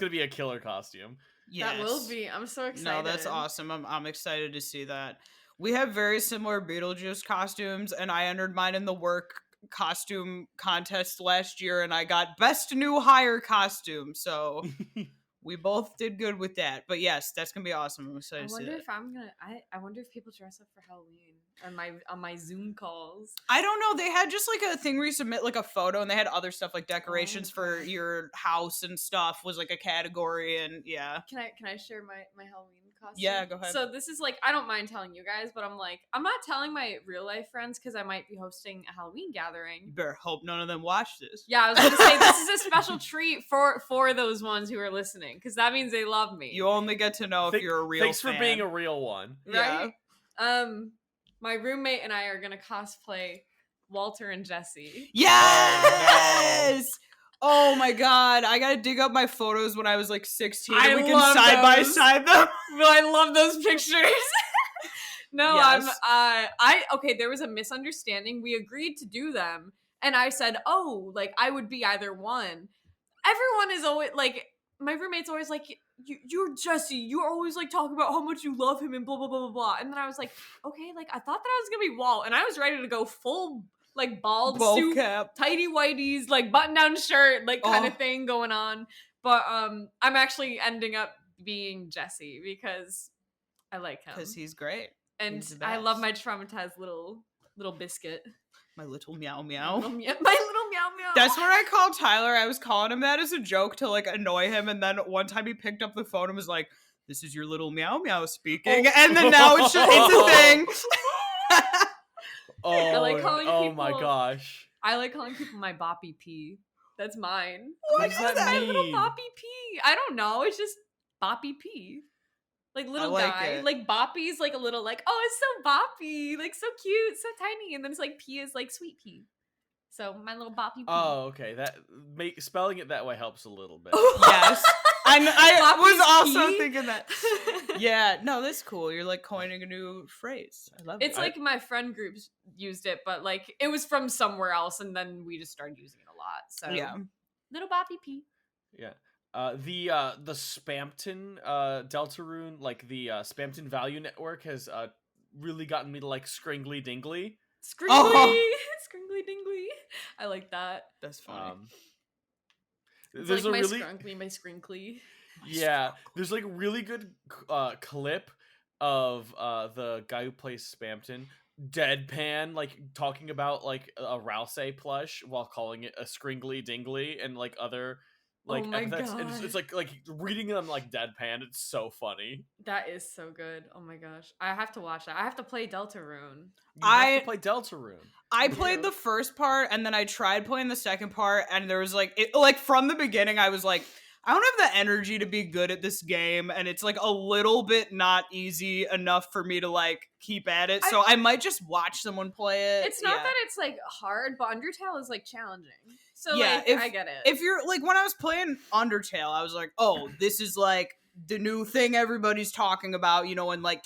S2: be a killer costume.
S1: Yes.
S3: That will be. I'm so excited.
S1: No, that's awesome. I'm excited to see that. We have very similar Beetlejuice costumes, and I entered mine in the work costume contest last year, and I got best new hire costume. So we both did good with that. But yes, that's gonna be awesome. I'm excited to see that.
S3: I wonder if people dress up for Halloween on my Zoom calls. I
S1: don't know. They had just like a thing where you submit like a photo, and they had other stuff like decorations for your house and stuff was like a category, and yeah.
S3: Can I share my Halloween costume?
S1: Yeah, go ahead.
S3: So this is like, I don't mind telling you guys, but I'm not telling my real life friends because I might be hosting a Halloween gathering.
S1: You better hope none of them watch this.
S3: Yeah, I was gonna say this is a special treat for those ones who are listening, because that means they love me.
S1: You only get to know if you're a real
S2: Thanks
S1: fan.
S2: for being a real one.
S3: Right? Yeah. My roommate and I are gonna cosplay Walter and Jesse.
S1: Yes! Oh my god, I gotta dig up my photos when I was like 16 and we can side by side them.
S3: I love those pictures. No,
S1: yes.
S3: Okay, there was a misunderstanding. We agreed to do them, and I said, oh, like, I would be either one. Everyone is always, like, my roommate's always like, you're Jesse, you're always, like, talking about how much you love him and blah, blah, blah, blah, blah. And then I was like, okay, like, I thought that I was gonna be Walt, and I was ready to go full, like, bald suit,
S1: cap,
S3: tighty whities, like, button-down shirt, like, kind of thing going on. But, I'm actually ending up being Jesse, because I like him.
S1: Because he's great.
S3: And I love my traumatized little biscuit.
S1: My little meow meow.
S3: My little meow meow.
S1: That's what I called Tyler. I was calling him that as a joke to like annoy him, and then one time he picked up the phone and was like, "This is your little meow meow speaking," and then now it's a thing.
S2: Oh,
S3: like calling
S2: my
S3: people-
S2: gosh.
S3: I like calling people my Boppy P. That's mine.
S2: What does that
S3: My little
S2: mean?
S3: Boppy P. I don't know. It's just Boppy P. Like little
S1: like
S3: guy.
S1: it.
S3: Like Boppy's like a little like, oh, it's so boppy. Like so cute, so tiny. And then it's like P is like sweet pea. So my little Boppy P.
S2: Oh, okay. That spelling it that way helps a little bit.
S1: Yes. I was
S3: Boppy's
S1: also
S3: pea?
S1: thinking that. Yeah, no, that's cool. You're like coining a new phrase. I love it.
S3: It's like my friend groups used it, but like it was from somewhere else, and then we just started using it a lot. So
S1: yeah.
S3: little Boppy P.
S2: Yeah. The Spampton Deltarune, like the Spampton Value Network has really gotten me to like Scringly Dingly.
S3: Scringly,
S1: Oh.
S3: Scringly Dingly. I like that.
S1: That's funny.
S3: It's
S2: There's
S3: like
S2: a
S3: my
S2: really
S3: scrunkly, my scrinkly.
S2: yeah. There's like a really good clip of the guy who plays Spampton deadpan like talking about like a Rousey plush while calling it a Scringly Dingly and like other like
S3: Oh my
S2: epithets. And
S3: God.
S2: it's like reading them like deadpan. It's so funny.
S3: That is so good. Oh my gosh. I have to watch that. I have to play Deltarune.
S2: You have to play Deltarune.
S1: I played the first part and then I tried playing the second part and there was like from the beginning I was like, I don't have the energy to be good at this game and it's like a little bit not easy enough for me to like keep at it. So I might just watch someone play it.
S3: It's not that it's like hard, but Undertale is like challenging. So
S1: Yeah,
S3: like I get it.
S1: If you're like when I was playing Undertale, I was like, oh, this is like the new thing everybody's talking about, you know, in like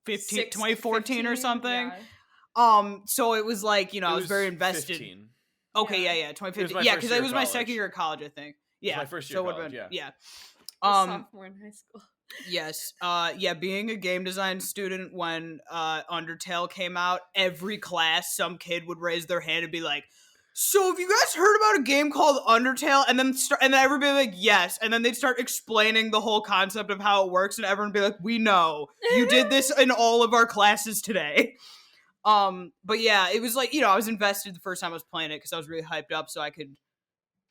S1: 2014 or something.
S3: Yeah.
S1: So it was like, you know, I was very invested.
S2: 15.
S1: Okay,
S3: Yeah.
S1: yeah,
S2: It
S1: 2015.
S2: was my
S1: Yeah,
S2: first
S1: because
S2: year
S1: it was
S2: of
S1: my
S2: college.
S1: second year of college, I think. Yeah,
S2: my first year
S1: so
S2: of
S1: it would've
S2: college,
S1: been- yeah.
S3: Sophomore in high school.
S1: Yes. Yeah, being a game design student when Undertale came out, every class some kid would raise their hand and be like, "So have you guys heard about a game called Undertale?" And then everybody would be like, "Yes." And then they'd start explaining the whole concept of how it works and everyone would be like, "We know. You did this in all of our classes today." But yeah, it was like, you know, I was invested the first time I was playing it because I was really hyped up so I could,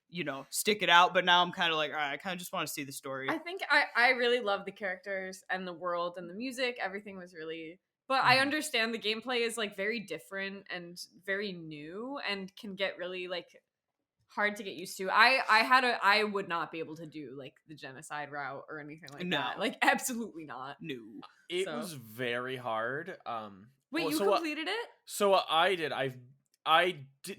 S1: you know, stick it out. But now I'm kind of like, all right, I kind of just want to see the story.
S3: I think I really love the characters and the world and the music. Everything was really, but I understand the gameplay is like very different and very new and can get really like hard to get used to. I would not be able to do like the genocide route or anything like
S1: No.
S3: that. Like absolutely not.
S1: No.
S2: It
S3: So-
S2: was very hard.
S3: Wait,
S2: well,
S3: you
S2: so
S3: completed it?
S2: So what I did,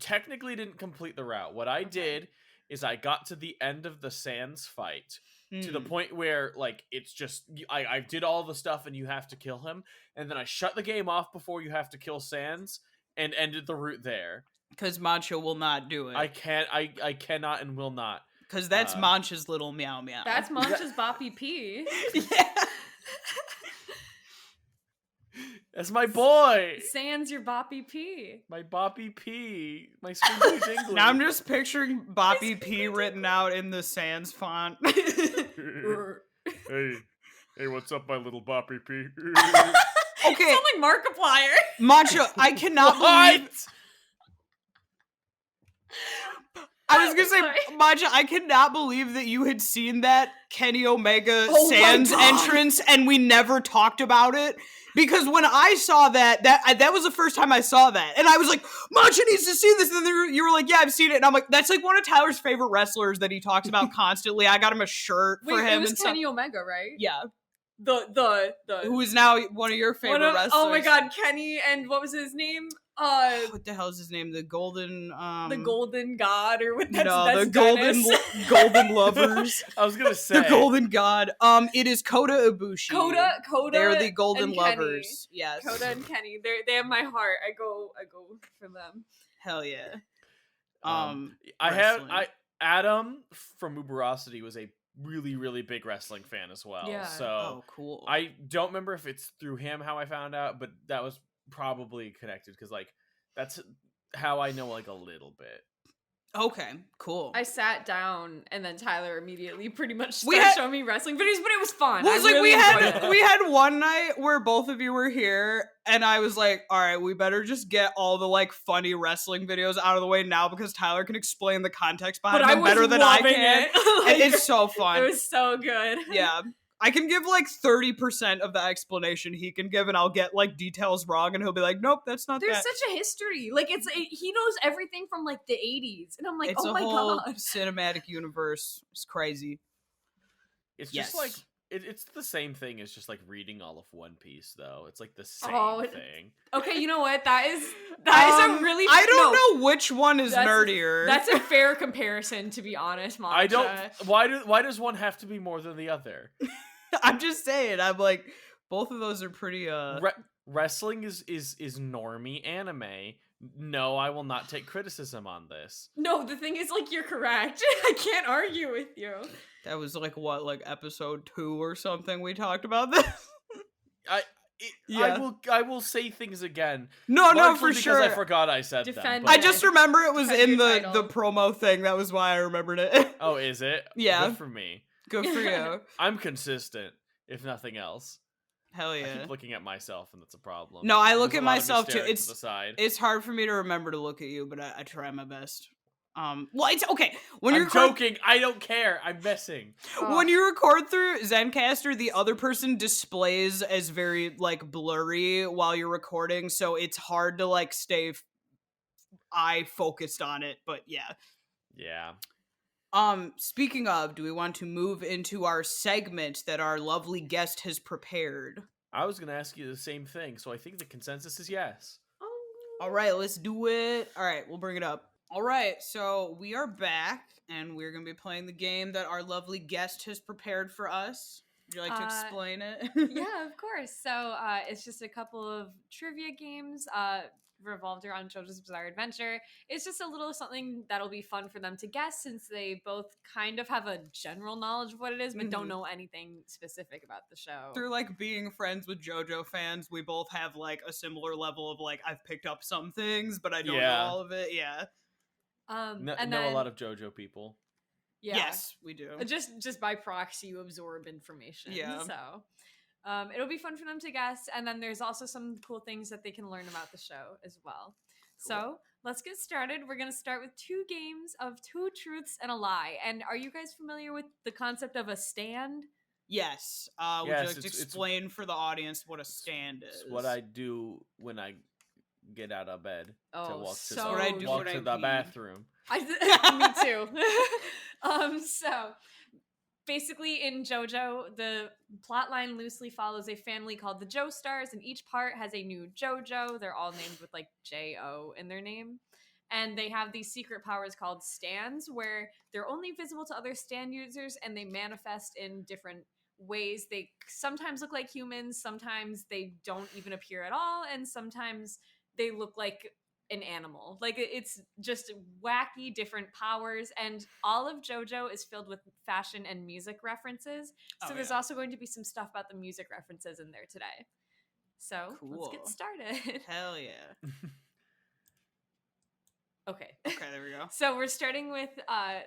S2: technically didn't complete the route. What I
S3: Okay.
S2: did is I got to the end of the Sans fight to the
S1: Mm.
S2: point where like it's just I did all the stuff and you have to kill him, and then I shut the game off before you have to kill Sans and ended the route there.
S1: Because Mancha will not do it.
S2: I cannot and will not.
S1: Because that's
S2: uh,
S1: Mancha's little meow meow.
S3: That's Mancha's Boppy P.
S1: yeah.
S2: That's my boy,
S3: Sans your Boppy P.
S2: my Boppy P, my Squiggly Dingly.
S1: Now I'm just picturing Boppy P written out in the Sans font.
S2: Hey, what's up, my little Boppy P?
S1: Okay,
S3: Sound like Markiplier.
S1: Mancha, I cannot believe. I was gonna say,
S3: Sorry.
S1: Mancha, I cannot believe that you had seen that Kenny Omega
S3: Oh my
S1: Sans
S3: God.
S1: entrance and we never talked about it. Because when I saw that was the first time I saw that. And I was like, Mancha needs to see this. And then you were like, yeah, I've seen it. And I'm like, that's like one of Tyler's favorite wrestlers that he talks about constantly. I got him a shirt for
S3: Wait,
S1: him.
S3: it was
S1: and
S3: Kenny Omega, right?
S1: Yeah.
S3: The
S1: Who is now one of your favorite wrestlers.
S3: oh my god, Kenny and what was his name?
S1: What the hell is his name? The Golden
S3: The Golden God or what? That's
S1: the
S3: Dennis.
S1: Golden Lovers.
S2: I was gonna say
S1: The Golden God. It is Kota Ibushi.
S3: Coda.
S1: They're the Golden
S3: and Kenny.
S1: Lovers. Yes.
S3: Coda and Kenny. They have my heart. I go for them.
S1: Hell yeah.
S2: I
S1: wrestling.
S2: Adam from Uberosity was a really, really big wrestling fan as well.
S3: Yeah.
S2: So
S1: Oh, cool.
S2: I don't remember if it's through him how I found out, but that was probably connected because like that's how I know like a little bit.
S1: Okay, cool.
S3: I sat down and then Tyler immediately pretty much
S1: We
S3: started
S1: had-
S3: showing me wrestling videos, but it was fun.
S1: Well,
S3: I
S1: it's like
S3: really enjoyed it.
S1: we had one night where both of you were here, and I was like, all right, we better just get all the like funny wrestling videos out of the way now because Tyler can explain the context behind
S3: But I
S1: them
S3: was
S1: better than I
S3: loving
S1: can.
S3: it. Like,
S1: It's so fun.
S3: It was so good.
S1: Yeah. I can give like 30% of the explanation he can give, and I'll get like details wrong, and he'll be like, "Nope, that's not
S3: There's
S1: that."
S3: such a history. Like he knows everything from like the 80s, and I'm like,
S1: It's
S3: oh
S1: a
S3: my
S1: whole
S3: god.
S1: cinematic universe. It's crazy.
S2: It's
S1: Yes.
S2: just like it's the same thing as just like reading all of One Piece, though. It's like the same thing.
S3: Okay, you know what? That is a really.
S1: I don't know which one is nerdier.
S3: That's a fair comparison, to be honest, Mancha.
S2: I don't. Why does one have to be more than the other?
S1: I'm just saying. I'm like, both of those are pretty.
S2: Wrestling is normie anime. No, I will not take criticism on this.
S3: No, the thing is, like, you're correct. I can't argue with you.
S1: That was like what, like episode 2 or something. We talked about this.
S2: I will say things again.
S1: No, for
S2: because
S1: sure.
S2: I forgot I said them.
S1: I just remember it was
S3: Defend
S1: in
S3: your
S1: the promo thing. That was why I remembered it.
S2: Oh, is it?
S1: Yeah.
S2: Good for me.
S1: Good for you.
S2: I'm consistent, if nothing else.
S1: Hell yeah.
S2: I keep looking at myself, and that's a problem.
S1: No, I look
S2: There's
S1: at
S2: a lot of
S1: myself
S2: me
S1: too.
S2: staring to the side.
S1: It's hard for me to remember to look at you, but I try my best. Well, it's okay.
S2: I'm joking. I don't care. I'm messing.
S1: When you record through Zencaster, the other person displays as very like blurry while you're recording, so it's hard to like stay eye focused on it. But yeah.
S2: Yeah.
S1: Speaking of, do we want to move into our segment that our lovely guest has prepared?
S2: I was gonna ask you the same thing, so I think the consensus is yes.
S1: All right, let's do it. All right, we'll bring it up. All right, so we are back, and we're going to be playing the game that our lovely guest has prepared for us. Would you like to explain it?
S3: Yeah, of course. So it's just a couple of trivia games revolved around JoJo's Bizarre Adventure. It's just a little something that'll be fun for them to guess, since they both kind of have a general knowledge of what it is, but don't know anything specific about the show.
S1: Through like being friends with JoJo fans, we both have like a similar level of like, I've picked up some things, but I don't know all of it. Yeah.
S3: And
S2: know
S3: then,
S2: a lot of JoJo people.
S3: Yeah.
S1: Yes, we do.
S3: Just by proxy, you absorb information.
S1: Yeah.
S3: So it'll be fun for them to guess, and then there's also some cool things that they can learn about the show as well. Cool. So let's get started. We're going to start with 2 games of 2 truths and a lie. And are you guys familiar with the concept of a stand?
S1: Yes. Would you like to explain for the audience what a stand is?
S2: It's what I do when I get out of bed to walk to the bathroom.
S3: Me too. So basically in JoJo, the plotline loosely follows a family called the Joestars, and each part has a new JoJo. They're all named with like J-O in their name. And they have these secret powers called stands, where they're only visible to other stand users, and they manifest in different ways. They sometimes look like humans, sometimes they don't even appear at all, and sometimes they look like an animal. Like, it's just wacky different powers, and all of JoJo is filled with fashion and music references. So there's also going to be some stuff about the music references in there today. So let's get started.
S1: Hell yeah.
S3: Okay,
S1: there we go.
S3: So we're starting with,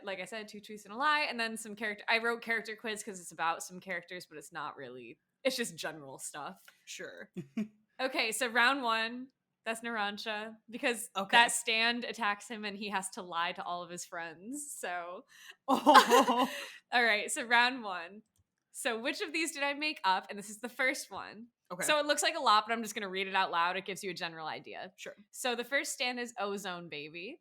S3: like I said, 2 truths and a lie, and then some character. I wrote character quiz because it's about some characters, but it's not really. It's just general stuff.
S1: Sure.
S3: Okay, so round 1. That's Narancha, because that stand attacks him and he has to lie to all of his friends. So, all right. So round 1. So which of these did I make up? And this is the first one. Okay. So it looks like a lot, but I'm just going to read it out loud. It gives you a general idea.
S1: Sure.
S3: So the first stand is Ozone Baby.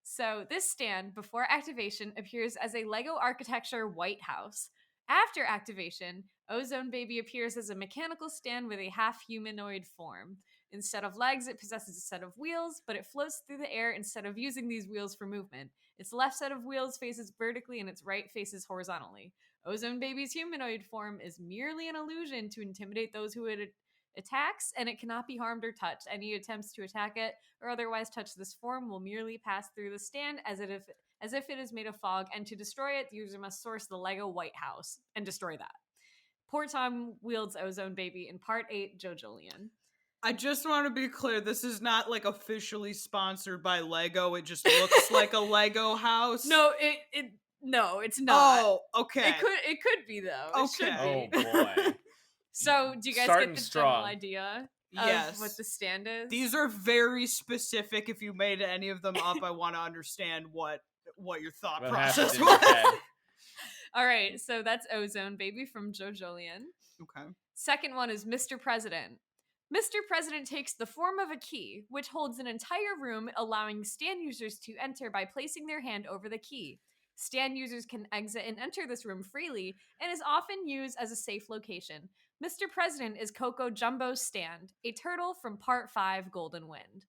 S3: So this stand, before activation, appears as a Lego architecture White House. After activation, Ozone Baby appears as a mechanical stand with a half-humanoid form. Instead of legs, it possesses a set of wheels, but it floats through the air instead of using these wheels for movement. Its left set of wheels faces vertically and its right faces horizontally. Ozone Baby's humanoid form is merely an illusion to intimidate those who it attacks, and it cannot be harmed or touched. Any attempts to attack it or otherwise touch this form will merely pass through the stand as if it is made of fog, and to destroy it, the user must source the Lego White House and destroy that. Poor Tom wields Ozone Baby in Part 8, JoJolian.
S1: I just want to be clear, this is not like officially sponsored by Lego. It just looks like a Lego house.
S3: No, no, it's not.
S1: Oh, okay.
S3: It could be though.
S1: Okay.
S3: It should be.
S2: Oh boy.
S3: So, do you guys get the general idea of what the stand is?
S1: These are very specific. If you made any of them up, I want to understand what your thought process was.
S3: All right, so that's Ozone Baby from JoJolian.
S1: Okay.
S3: Second one is Mr. President. Mr. President takes the form of a key, which holds an entire room, allowing stand users to enter by placing their hand over the key. Stand users can exit and enter this room freely and is often used as a safe location. Mr. President is Coco Jumbo's stand, a turtle from Part 5 Golden Wind.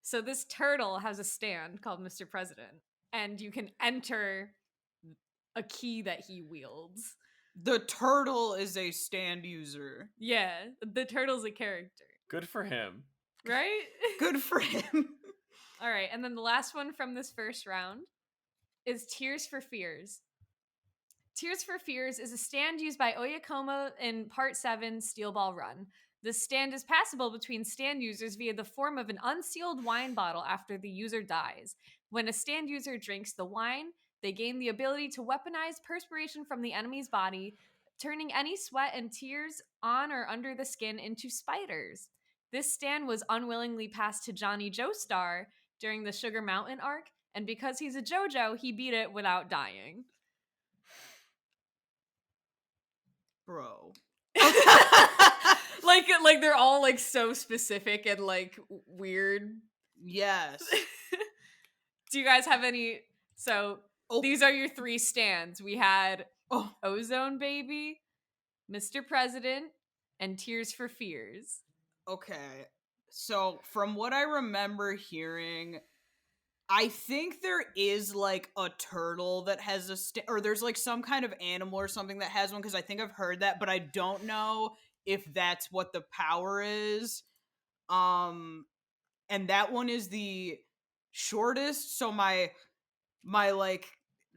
S3: So this turtle has a stand called Mr. President, and you can enter a key that he wields.
S1: The turtle is a stand user.
S3: Yeah, the turtle's a character.
S2: Good for him.
S3: Right?
S1: Good for him.
S3: All right, and then the last one from this first round is Tears for Fears. Tears for Fears is a stand used by Oyakoma in Part 7 Steel Ball Run. The stand is passable between stand users via the form of an unsealed wine bottle after the user dies. When a stand user drinks the wine, they gain the ability to weaponize perspiration from the enemy's body, turning any sweat and tears on or under the skin into spiders. This stand was unwillingly passed to Johnny Joestar during the Sugar Mountain arc, and because he's a JoJo, he beat it without dying.
S1: Bro.
S3: like they're all like so specific and like weird.
S1: Yes.
S3: Do you guys have any? So these are your three stands. We had Ozone Baby, Mr. President, and Tears for Fears.
S1: Okay. So from what I remember hearing, I think there is like a turtle that has a or there's like some kind of animal or something that has one, because I think I've heard that, but I don't know if that's what the power is. And that one is the shortest, so my like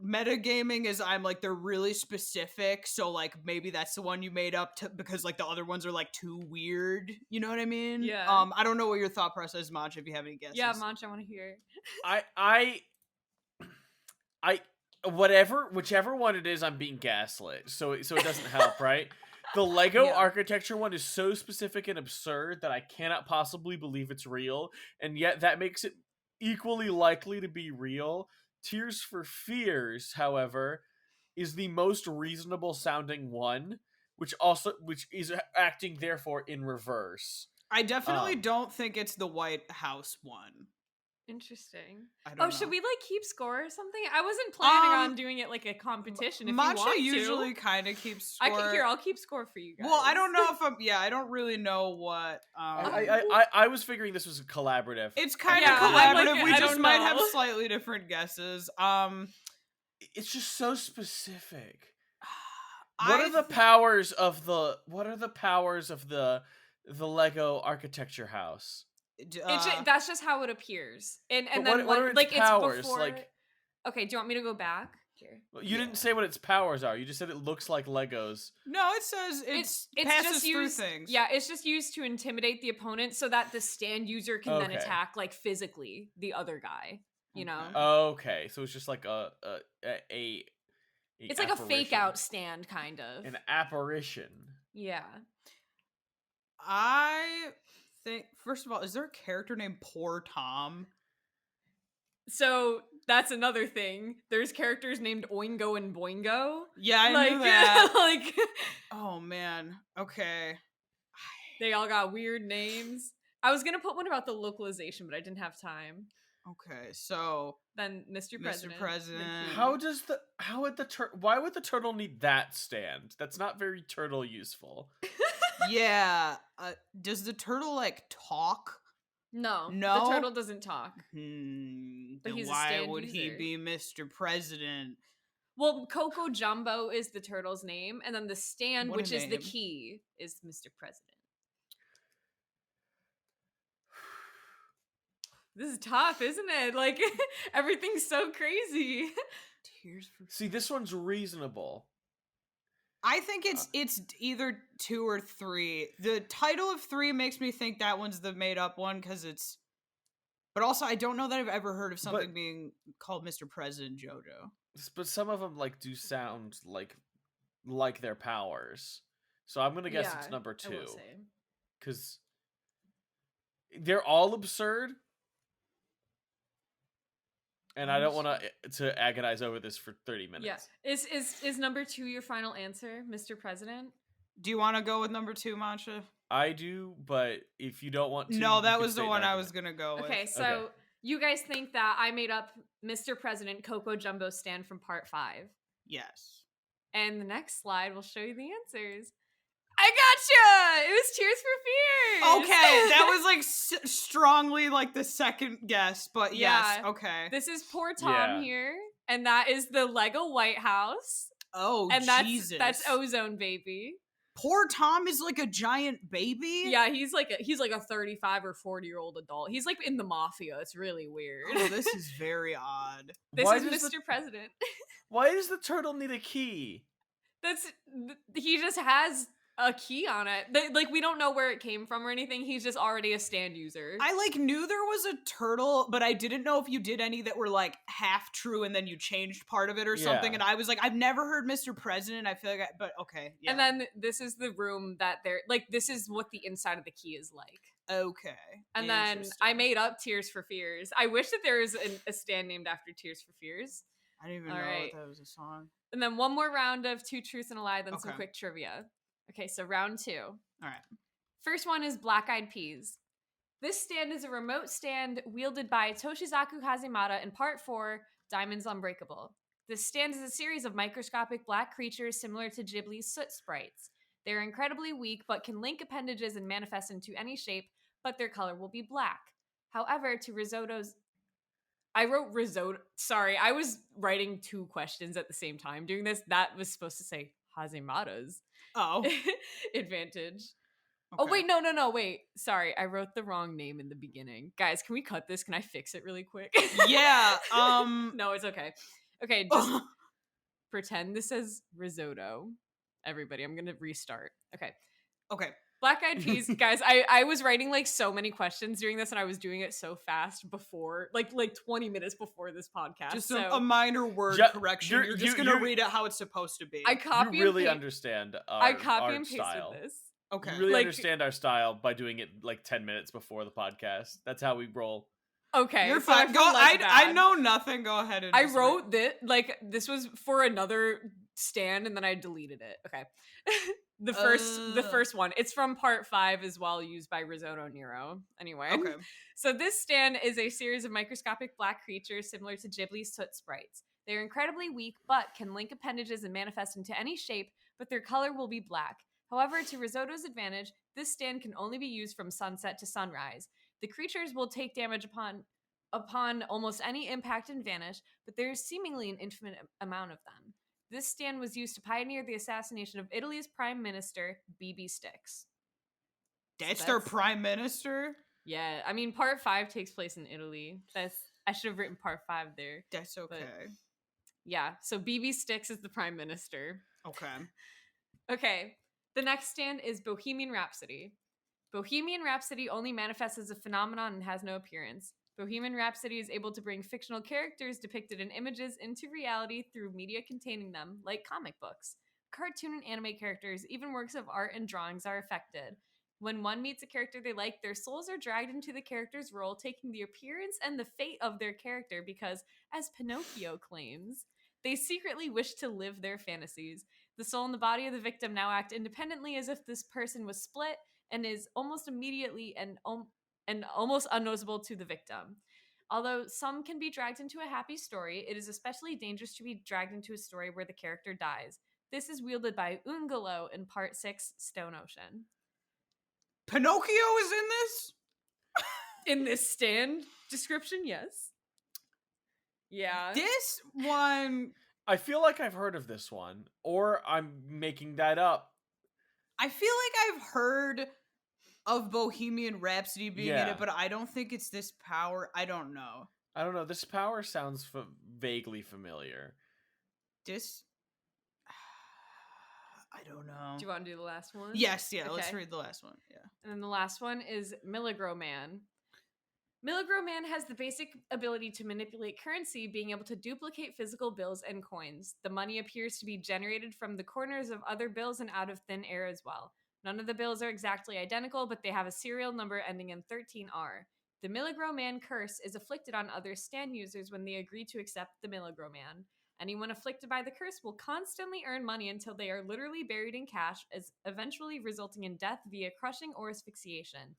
S1: metagaming is I'm like they're really specific, so like maybe that's the one you made up to, because like the other ones are like too weird, you know what I mean?
S3: Yeah.
S1: I don't know what your thought process is, Mancha, if you have any guesses.
S3: Yeah, Mancha, I want to hear.
S2: I whichever one it is, I'm being gaslit, so it doesn't help, right? The Lego architecture one is so specific and absurd that I cannot possibly believe it's real, and yet that makes it equally likely to be real. Tears for Fears, however, is the most reasonable sounding one, which is acting therefore in reverse.
S1: I definitely don't think it's the White House one.
S3: Interesting.
S1: I don't know.
S3: Should we like keep score or something? I wasn't planning on doing it like a competition. If
S1: Mancha
S3: you want
S1: usually kind of keeps score.
S3: I'll keep score for you guys.
S1: Well, I don't know if I don't really know what.
S2: I was figuring this was a collaborative.
S1: It's kind of collaborative. We just might have slightly different guesses.
S2: It's just so specific. What are the powers of the Lego architecture house?
S3: That's just how it appears, and then
S2: what are its
S3: like
S2: powers?
S3: It's before.
S2: Like,
S3: okay, do you want me to go back here?
S2: You didn't say what its powers are. You just said it looks like Legos.
S1: No, it says it's passes
S3: just
S1: through
S3: used,
S1: things.
S3: Yeah, it's just used to intimidate the opponent so that the stand user can then attack like physically the other guy. You know.
S2: Okay, so it's just like
S3: it's like a fake out stand, kind of
S2: an apparition.
S3: Yeah.
S1: I think, first of all, is there a character named Poor Tom?
S3: So that's another thing. There's characters named Oingo and Boingo.
S1: Yeah, I knew that.
S3: Like,
S1: oh man. Okay.
S3: They all got weird names. I was gonna put one about the localization, but I didn't have time.
S1: Okay, so
S3: then Mr. President.
S2: Why would the turtle need that stand? That's not very turtle useful.
S1: Yeah. Does the turtle like talk?
S3: No. The turtle doesn't talk.
S1: But he's why would he be Mr. President?
S3: Well, Coco Jumbo is the turtle's name, and then the stand, which is the key, is Mr. President. This is tough, isn't it? Like, everything's so crazy.
S2: See, this one's reasonable.
S1: I think it's either 2 or 3. The title of 3 makes me think that one's the made up one, because it's... But also, I don't know that I've ever heard of something being called Mr. President JoJo.
S2: But some of them like do sound like their powers. So I'm gonna guess it's number 2. Because they're all absurd. And I don't want to agonize over this for 30 minutes.
S3: Yeah. Is number 2 your final answer, Mr. President?
S1: Do you want to go with number 2, Mancha?
S2: I do, but if you don't want to,
S1: no, that was the one I was gonna go with.
S3: Okay, so you guys think that I made up Mr. President Coco Jumbo stand from part 5?
S1: Yes.
S3: And the next slide will show you the answers. I gotcha! It was Tears for Fears!
S1: Okay, that was like strongly like the second guess, but yes,
S3: Yeah.
S1: okay.
S3: This is poor Tom here, and that is the Lego White House.
S1: Oh,
S3: and
S1: Jesus.
S3: that's Ozone Baby.
S1: Poor Tom is like a giant baby?
S3: Yeah, he's like a 35 or 40-year-old adult. He's like in the mafia. It's really weird.
S1: Oh, this is very odd.
S3: This is Mr. President.
S2: Why does the turtle need a key?
S3: He just has a key on it. Like, we don't know where it came from or anything. He's just already a stand user.
S1: I like knew there was a turtle, but I didn't know if you did any that were like half true and then you changed part of it or something. And I was like, I've never heard Mr. President. I feel like, but okay. Yeah.
S3: And then this is the room that they're like, this is what the inside of the key is like.
S1: Okay.
S3: And then I made up Tears for Fears. I wish that there was a stand named after Tears for Fears.
S1: I didn't even know that was a song.
S3: And then one more round of 2 truths and a lie, then some quick trivia. Okay, so round 2.
S1: All right.
S3: First one is Black Eyed Peas. This stand is a remote stand wielded by Toshizaku Hazemata in Part 4, Diamonds Unbreakable. This stand is a series of microscopic black creatures similar to Ghibli's soot sprites. They're incredibly weak, but can link appendages and manifest into any shape, but their color will be black. However, to risotto's... I wrote risotto... Sorry, I was writing 2 questions at the same time doing this. That was supposed to say Hazemata's advantage. Okay. Oh, wait, no, wait. Sorry, I wrote the wrong name in the beginning. Guys, can we cut this? Can I fix it really quick?
S1: Yeah,
S3: No, it's okay. Okay, just pretend this says risotto. Everybody, I'm gonna restart. Okay. Black Eyed Peas, guys, I was writing like so many questions during this and I was doing it so fast before, like 20 minutes before this podcast.
S1: Just a minor word correction. You're just going to read it how it's supposed to be.
S3: I copy
S2: you really understand our
S3: and pasted
S2: style.
S3: this.
S2: Okay. You really understand our style by doing it like 10 minutes before the podcast. That's how we roll.
S3: Okay.
S1: You're fine. Go. I know nothing. Go ahead and
S3: I wrote this, like, this was for another stand and then I deleted it. Okay. The first one. It's from Part 5 as well, used by Risotto Nero. Anyway.
S1: Okay.
S3: So this stand is a series of microscopic black creatures similar to Ghibli's soot sprites. They're incredibly weak, but can link appendages and manifest into any shape, but their color will be black. However, to Risotto's advantage, this stand can only be used from sunset to sunrise. The creatures will take damage upon almost any impact and vanish, but there is seemingly an infinite amount of them. This stand was used to pioneer the assassination of Italy's Prime Minister, BB Sticks.
S1: That's their Prime Minister?
S3: Yeah, I mean, Part 5 takes place in Italy. I should have written Part 5 there.
S1: That's okay.
S3: Yeah, so BB Sticks is the Prime Minister.
S1: Okay.
S3: The next stand is Bohemian Rhapsody. Bohemian Rhapsody only manifests as a phenomenon and has no appearance. Bohemian Rhapsody is able to bring fictional characters depicted in images into reality through media containing them, like comic books. Cartoon and anime characters, even works of art and drawings are affected. When one meets a character they like, their souls are dragged into the character's role, taking the appearance and the fate of their character because, as Pinocchio claims, they secretly wish to live their fantasies. The soul and the body of the victim now act independently as if this person was split and is almost immediately and almost unnoticeable to the victim. Although some can be dragged into a happy story, it is especially dangerous to be dragged into a story where the character dies. This is wielded by Ungolo in Part 6, Stone Ocean.
S1: Pinocchio is in this?
S3: In this stand description, yes. Yeah.
S1: This one...
S2: I feel like I've heard of this one, or I'm making that up.
S1: I feel like I've heard of Bohemian Rhapsody being in it, but I don't think it's this power. I don't know.
S2: This power sounds vaguely familiar.
S1: I don't know.
S3: Do you want to do the last one?
S1: Yes, yeah. Okay. Let's read the last one. Yeah.
S3: And then the last one is Milligro Man. Milligro Man has the basic ability to manipulate currency, being able to duplicate physical bills and coins. The money appears to be generated from the corners of other bills and out of thin air as well. None of the bills are exactly identical, but they have a serial number ending in 13R. The Milligro Man curse is afflicted on other stand users when they agree to accept the Milligro Man. Anyone afflicted by the curse will constantly earn money until they are literally buried in cash, as eventually resulting in death via crushing or asphyxiation.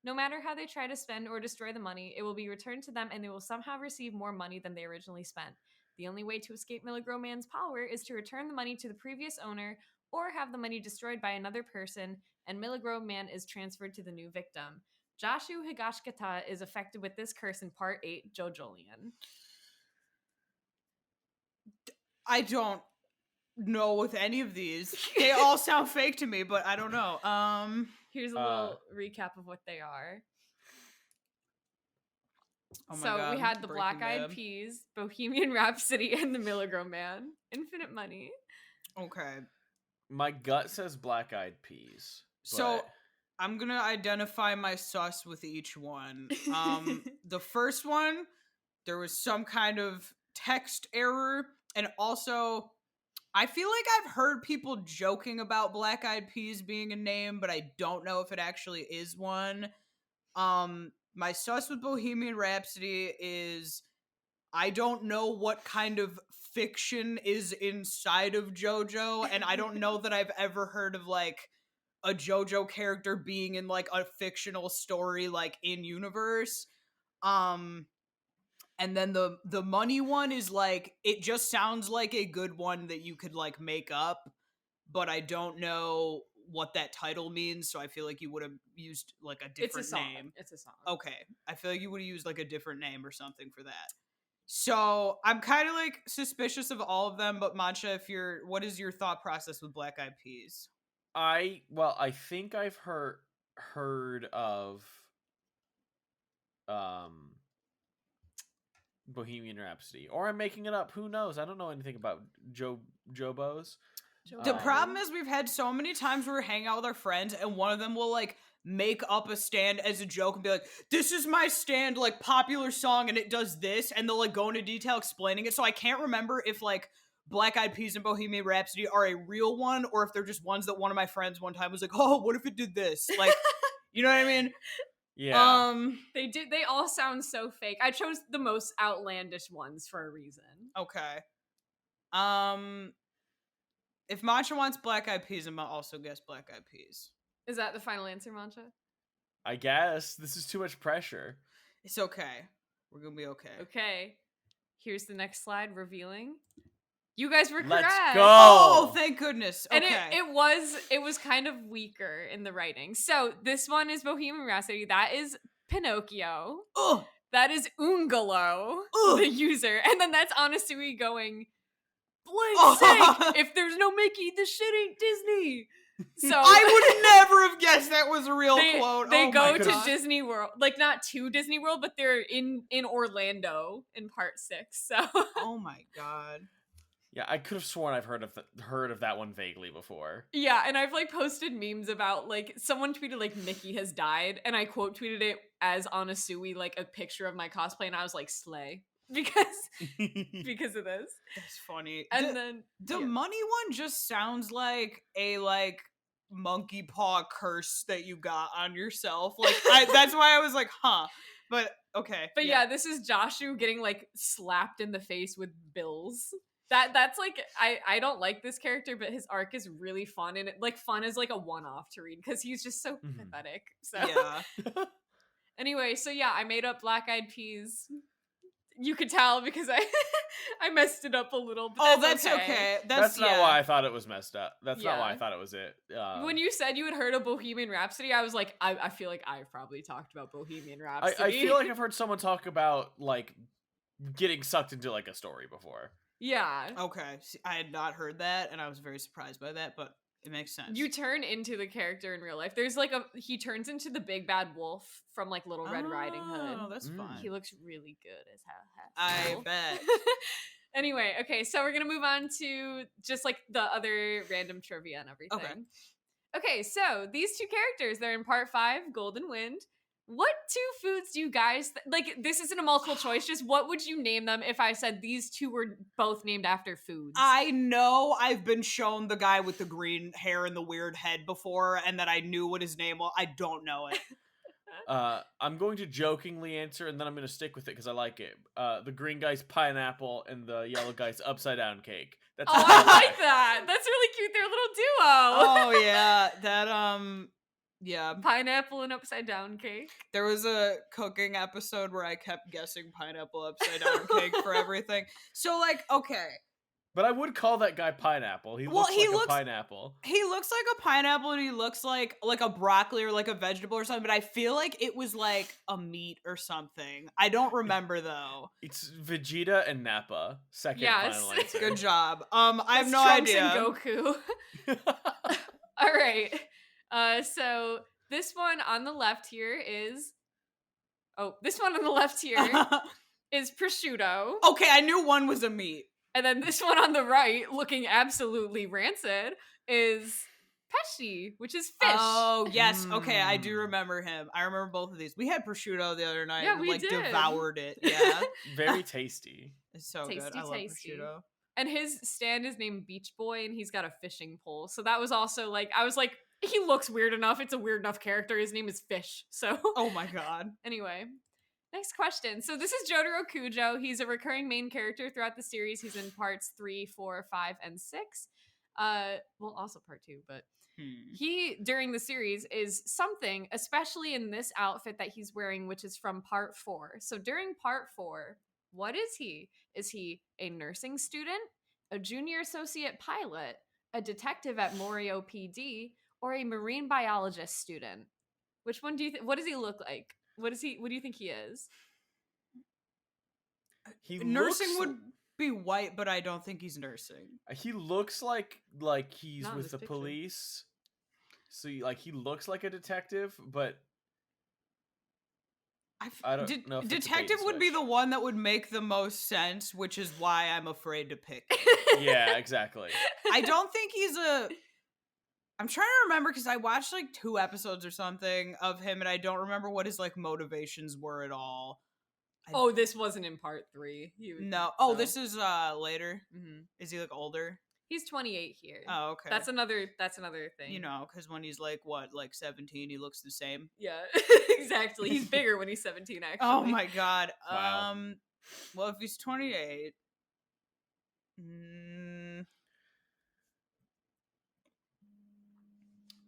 S3: No matter how they try to spend or destroy the money, it will be returned to them and they will somehow receive more money than they originally spent. The only way to escape Milligro Man's power is to return the money to the previous owner or have the money destroyed by another person, and Milligro Man is transferred to the new victim. Jashu Higashikata is affected with this curse in Part 8, JoJolian.
S1: I don't know with any of these. They all sound fake to me, but I don't know.
S3: Here's a little recap of what they are.
S1: Oh my
S3: So
S1: God,
S3: we had the
S1: Breaking
S3: Black Eyed
S1: Bad.
S3: Peas, Bohemian Rhapsody, and the Milligro Man. Infinite money.
S1: Okay.
S2: My gut says Black Eyed Peas.
S1: So I'm gonna identify my sus with each one. The first one, there was some kind of text error, and also I feel like I've heard people joking about Black Eyed Peas being a name, but I don't know if it actually is one. My sus with Bohemian Rhapsody is I don't know what kind of fiction is inside of JoJo, and I don't know that I've ever heard of like a JoJo character being in like a fictional story like in universe. And then the money one is like it just sounds like a good one that you could like make up, but I don't know what that title means, so I feel like you would have used like a different name.
S3: It's a song.
S1: Okay. I feel like you would have used like a different name or something for that. So I'm kind of like suspicious of all of them, but Mancha, what is your thought process with Black Eyed Peas?
S2: I think I've heard of Bohemian Rhapsody, or I'm making it up. Who knows? I don't know anything about JoJo's.
S1: The problem is we've had so many times where we're hanging out with our friends and one of them will like make up a stand as a joke and be like, this is my stand, like popular song and it does this, and they'll like go into detail explaining it. So I can't remember if like Black Eyed Peas and Bohemian Rhapsody are a real one or if they're just ones that one of my friends one time was like, oh, what if it did this? Like, you know what I mean?
S2: Yeah.
S3: They all sound so fake. I chose the most outlandish ones for a reason.
S1: Okay. If Mancha wants Black Eyed Peas, I'm gonna also guess Black Eyed Peas.
S3: Is that the final answer, Mancha?
S2: I guess this is too much pressure.
S1: It's okay. We're gonna be okay.
S3: Okay. Here's the next slide revealing. You guys were correct.
S2: Let's go.
S1: Oh, thank goodness. Okay.
S3: And it was kind of weaker in the writing. So this one is Bohemian Rhapsody. That is Pinocchio.
S1: Ugh.
S3: That is Ungalo, the user. And then that's Anasui going, Blake's sake, if there's no Mickey, this shit ain't Disney. So
S1: I would never have guessed that was a real quote.
S3: They go to Disney World, like not to Disney World, but they're in Orlando in Part 6. So
S1: oh my God.
S2: Yeah, I could have sworn I've heard of that one vaguely before.
S3: Yeah, and I've like posted memes about like someone tweeted like Mickey has died, and I quote tweeted it as Anasui, like a picture of my cosplay, and I was like slay because of this.
S1: That's funny.
S3: And then
S1: the money one just sounds like a like monkey paw curse that you got on yourself. Like that's why I was like, huh. But okay.
S3: But yeah, this is Joshu getting like slapped in the face with bills. That's like I don't like this character, but his arc is really fun, and fun is like a one-off to read because he's just so pathetic. So
S1: yeah.
S3: Anyway, so yeah, I made up Black Eyed Peas. You could tell because I messed it up a little. But
S1: that's okay.
S2: That's not why I thought it was messed up. That's not why I thought it was it.
S3: When you said you had heard of Bohemian Rhapsody, I was like, I feel like I've probably talked about Bohemian Rhapsody.
S2: I feel like I've heard someone talk about like getting sucked into like a story before.
S3: Yeah.
S1: Okay. See, I had not heard that, and I was very surprised by that, but it makes sense.
S3: You turn into the character in real life. There's he turns into the big bad wolf from like Little Red Riding Hood.
S1: Oh, that's fun.
S3: He looks really good as hell.
S1: I bet.
S3: Anyway, okay, so we're gonna move on to just like the other random trivia and everything. Okay, so these two characters, they're in Part 5, Golden Wind. What two foods do you guys like? This isn't a multiple choice. Just what would you name them if I said these two were both named after foods?
S1: I know I've been shown the guy with the green hair and the weird head before, and that I knew what his name was. I don't know it.
S2: I'm going to jokingly answer, and then I'm going to stick with it because I like it. The green guy's pineapple, and the yellow guy's upside down cake. That's
S3: Oh, I like that. That's really cute. They're a little duo.
S1: Oh yeah, that yeah.
S3: Pineapple and upside down cake.
S1: There was a cooking episode where I kept guessing pineapple upside down cake for everything. So like, okay.
S2: But I would call that guy pineapple. He looks like a pineapple.
S1: He looks like a pineapple, and he looks like a broccoli or like a vegetable or something. But I feel like it was like a meat or something. I don't remember though.
S2: It's Vegeta and Nappa. Second final answer.
S1: Good job. I have
S3: That's
S1: no
S3: Trunks
S1: idea.
S3: and Goku. All right. So this one on the left here is. Oh, this one on the left here is prosciutto.
S1: Okay, I knew one was a meat.
S3: And then this one on the right, looking absolutely rancid, is pesci, which is fish.
S1: Oh, yes. Okay, I do remember him. I remember both of these. We had prosciutto the other night.
S3: Yeah,
S1: and
S3: we
S1: did.
S3: did.
S1: Devoured it. Yeah.
S2: Very tasty.
S1: It's so
S3: Tasty,
S1: good. I love
S3: tasty.
S1: prosciutto.
S3: And his stand is named Beach Boy, and he's got a fishing pole. So that was also like, I was like, he looks weird enough. It's a weird enough character. His name is Fish. So.
S1: Oh my god.
S3: Anyway. Next question. So this is Jotaro Kujo. He's a recurring main character throughout the series. He's in parts 3, 4, 5, and 6. Well, also part 2, but he, during the series, is something, especially in this outfit that he's wearing, which is from part 4. So during part 4, what is he? Is he a nursing student, a junior associate pilot, a detective at Morio PD, or a marine biologist student? Which one do you think? What does he look like? What do you think he is?
S1: Nursing would be white, but I don't think he's nursing.
S2: He looks like he's with the police. So he looks like a detective, but I don't know if
S1: detective would be the one that would make the most sense, which is why I'm afraid to pick it.
S2: Yeah, exactly.
S1: I don't think he's a... I'm trying to remember because I watched like 2 episodes or something of him, and I don't remember what his like motivations were at all.
S3: Oh, this wasn't in part 3.
S1: No. Oh, this is later.
S3: Mm-hmm.
S1: Is he like older?
S3: He's 28 here.
S1: Oh, okay.
S3: That's another thing.
S1: You know, because when he's like 17, he looks the same.
S3: Yeah, exactly. He's bigger when he's 17. Actually.
S1: Oh my god.
S2: Wow.
S1: Well, if he's 28.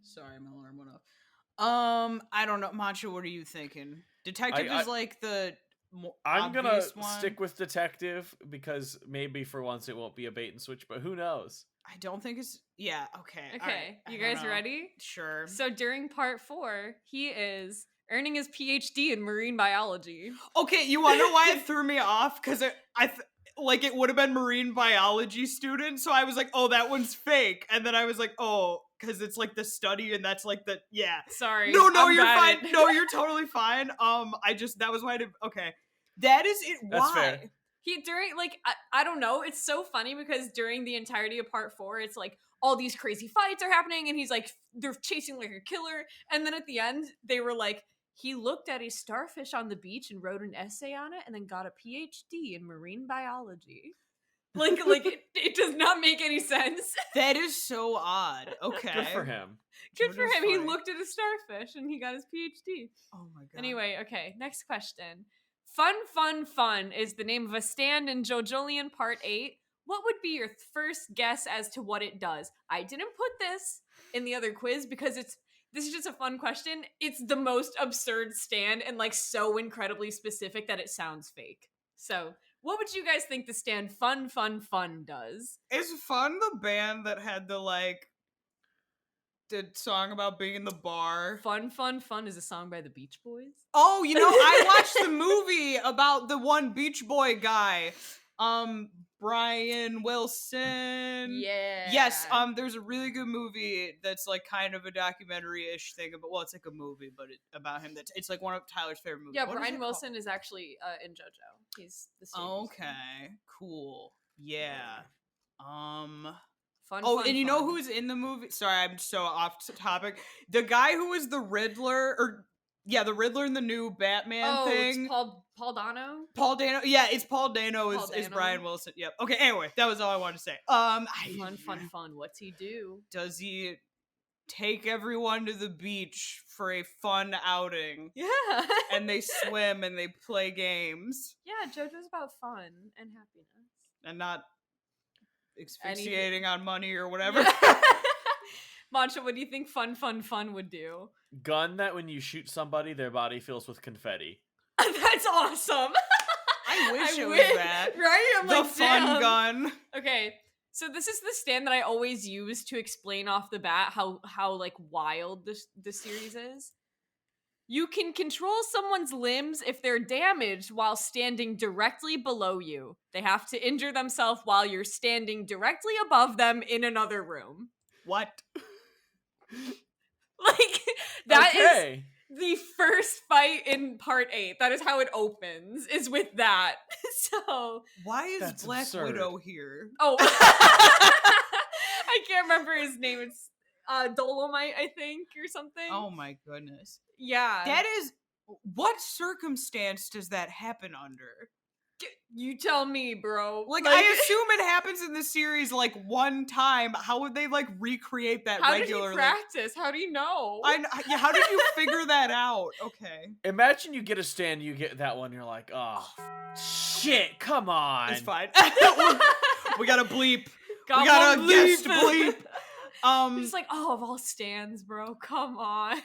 S1: Sorry, my alarm went off. I don't know. Mancha, what are you thinking? Detective is like the
S2: I'm gonna
S1: one.
S2: stick with detective because maybe for once it won't be a bait and switch, but who knows?
S1: I don't think it's... Yeah, okay.
S3: Okay,
S1: right.
S3: you guys ready?
S1: Sure.
S3: So during part 4, he is earning his PhD in marine biology.
S1: Okay, you want to know why it threw me off? Because it would have been marine biology student, so I was like, oh, that one's fake. And then I was like, oh, because it's like the study, and that's like the... Yeah.
S3: Sorry.
S1: No, you're fine. No, you're totally fine. That was why I did... Okay. That is it. Why?
S2: That's fair.
S3: He during I don't know, it's so funny because during the entirety of part 4 it's like all these crazy fights are happening and he's like they're chasing like a killer, and then at the end they were like he looked at a starfish on the beach and wrote an essay on it and then got a PhD in marine biology. Like it does not make any sense.
S1: That is so odd. Okay.
S2: Good for him.
S3: Good for him. He looked at a starfish and he got his PhD.
S1: Oh my god.
S3: Anyway, okay, next question. Fun is the name of a stand in JoJolion Part 8. What would be your first guess as to what it does? I didn't put this in the other quiz because this is just a fun question. It's the most absurd stand and like so incredibly specific that it sounds fake. So, what would you guys think the stand Fun does?
S1: Is Fun the band that had the song about being in the bar?
S3: Fun is a song by the Beach Boys.
S1: Oh, I watched the movie about the one Beach Boy guy. Brian Wilson.
S3: Yeah.
S1: Yes, there's a really good movie that's like kind of a documentary-ish thing about, well, it's like a movie, but about him it's like one of Tyler's favorite movies.
S3: Yeah, Brian Wilson is actually in JoJo. He's the student.
S1: Okay, cool. Yeah.
S3: Fun,
S1: and you know who's in the movie? Sorry, I'm so off topic. The guy who was the Riddler, the Riddler in the new Batman thing.
S3: It's Paul Dano?
S1: Paul Dano. Yeah, it's Paul Dano is Brian Wilson. Yep. Okay, anyway, that was all I wanted to say.
S3: Fun. What's he do?
S1: Does he take everyone to the beach for a fun outing.
S3: Yeah.
S1: And they swim and they play games.
S3: Yeah, JoJo's about fun and happiness.
S1: And not asphyxiating on money or whatever.
S3: Yeah. Mancha, what do you think fun would do?
S2: Gun that when you shoot somebody, their body fills with confetti.
S3: That's awesome.
S1: I wish it was that.
S3: Right? I'm
S1: the
S3: like,
S1: fun
S3: damn.
S1: gun.
S3: Okay, so this is the stand that I always use to explain off the bat how like wild this series is. You can control someone's limbs if they're damaged while standing directly below you. They have to injure themselves while you're standing directly above them in another room.
S1: What?
S3: Like, that
S2: Okay.
S3: is the first fight in part 8. That is how it opens, is with that. So,
S1: Why is
S2: That's
S1: Black
S2: absurd.
S1: Widow here?
S3: oh. I can't remember his name. It's Dolomite, I think, or something.
S1: Oh my goodness.
S3: Yeah.
S1: That is... What circumstance does that happen under?
S3: You tell me, bro.
S1: Like, I assume it happens in the series, like, one time. How would they, like, recreate that
S3: how
S1: regularly?
S3: did you practice? How do you know?
S1: Yeah, how did you figure that out? Okay.
S2: Imagine you get a stand, you get that one, you're like, oh, shit, come on.
S1: It's fine. We gotta bleep.
S3: Got
S1: We got
S3: one
S1: a guest
S3: bleep.
S1: bleep.
S3: It's like, oh, of all stands, bro. Come on.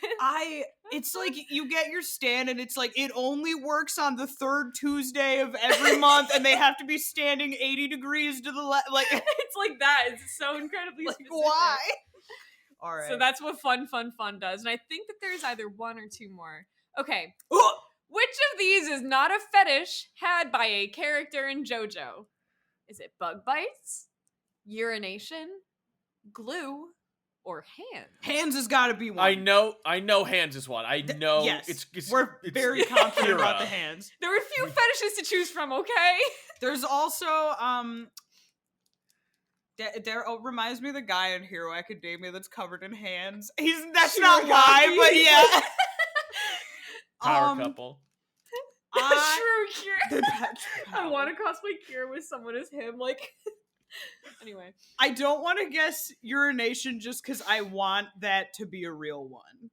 S1: It's like you get your stand and it's like it only works on the third Tuesday of every month and they have to be standing 80 degrees to the left. Like,
S3: It's like that. It's so incredibly
S1: like
S3: specific.
S1: why? All right.
S3: So that's what fun does. And I think that there's either one or two more. Okay.
S1: Ugh!
S3: Which of these is not a fetish had by a character in JoJo? Is it bug bites, urination, glue, or hands?
S1: Hands has got to be one.
S2: I know hands is one. I know
S1: yes.
S2: it's
S1: We're very confident about the
S2: Kira.
S1: hands.
S3: There were a few fetishes to choose from, okay?
S1: There's also there reminds me of the guy in Hero Academia that's covered in hands. That's not why, but yeah.
S2: Power couple.
S3: True Kira. I
S1: I
S3: want to cosplay Kira with someone as him, like. Anyway.
S1: I don't want to guess urination just because I want that to be a real one.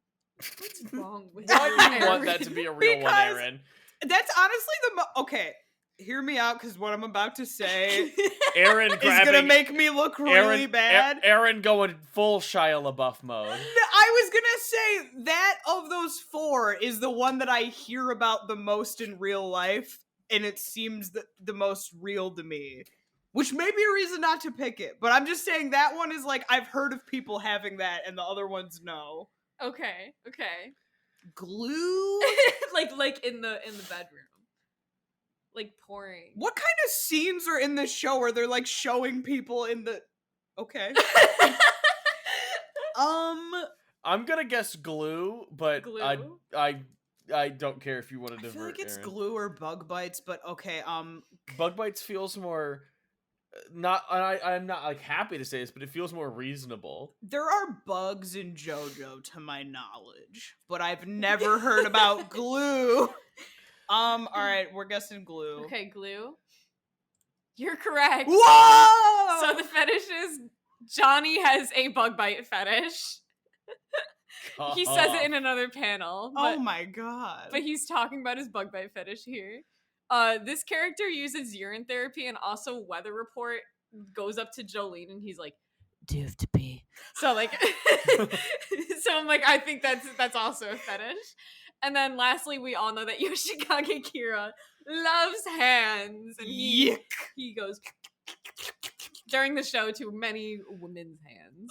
S3: What's wrong with
S2: Why do you
S3: Erin?
S2: want that to be a real one,
S1: Because-
S2: Erin?
S1: That's honestly okay. Hear me out, because what I'm about to say
S2: Erin
S1: is
S2: grabbing
S1: gonna make me look really bad.
S2: Erin going full Shia LaBeouf mode.
S1: I was gonna say that of those 4 is the one that I hear about the most in real life, and it seems the most real to me. Which may be a reason not to pick it, but I'm just saying that one is like, I've heard of people having that, and the other ones no.
S3: Okay.
S1: Glue?
S3: like in the bedroom. Like pouring.
S1: What kind of scenes are in this show where they're like showing people in the... Okay.
S2: I'm gonna guess glue, but
S3: Glue?
S2: I don't care if you want to
S1: I
S2: divert.
S1: feel like it's
S2: Erin.
S1: glue or bug bites, but okay,
S2: Bug bites feels more not. I'm not like happy to say this, but it feels more reasonable.
S1: there are bugs in JoJo to my knowledge, but I've never heard about glue. Alright, we're guessing glue.
S3: Okay, glue. You're correct.
S1: Whoa!
S3: So the fetish is Johnny has a bug bite fetish. He says it in another panel.
S1: Oh my god.
S3: But he's talking about his bug bite fetish here. This character uses urine therapy, and also Weather Report goes up to Jolene and he's like, "Do you have to pee?" So like, so I'm like, I think that's also a fetish. And then lastly, we all know that Yoshikage Kira loves hands, and he goes during the show to many women's hands.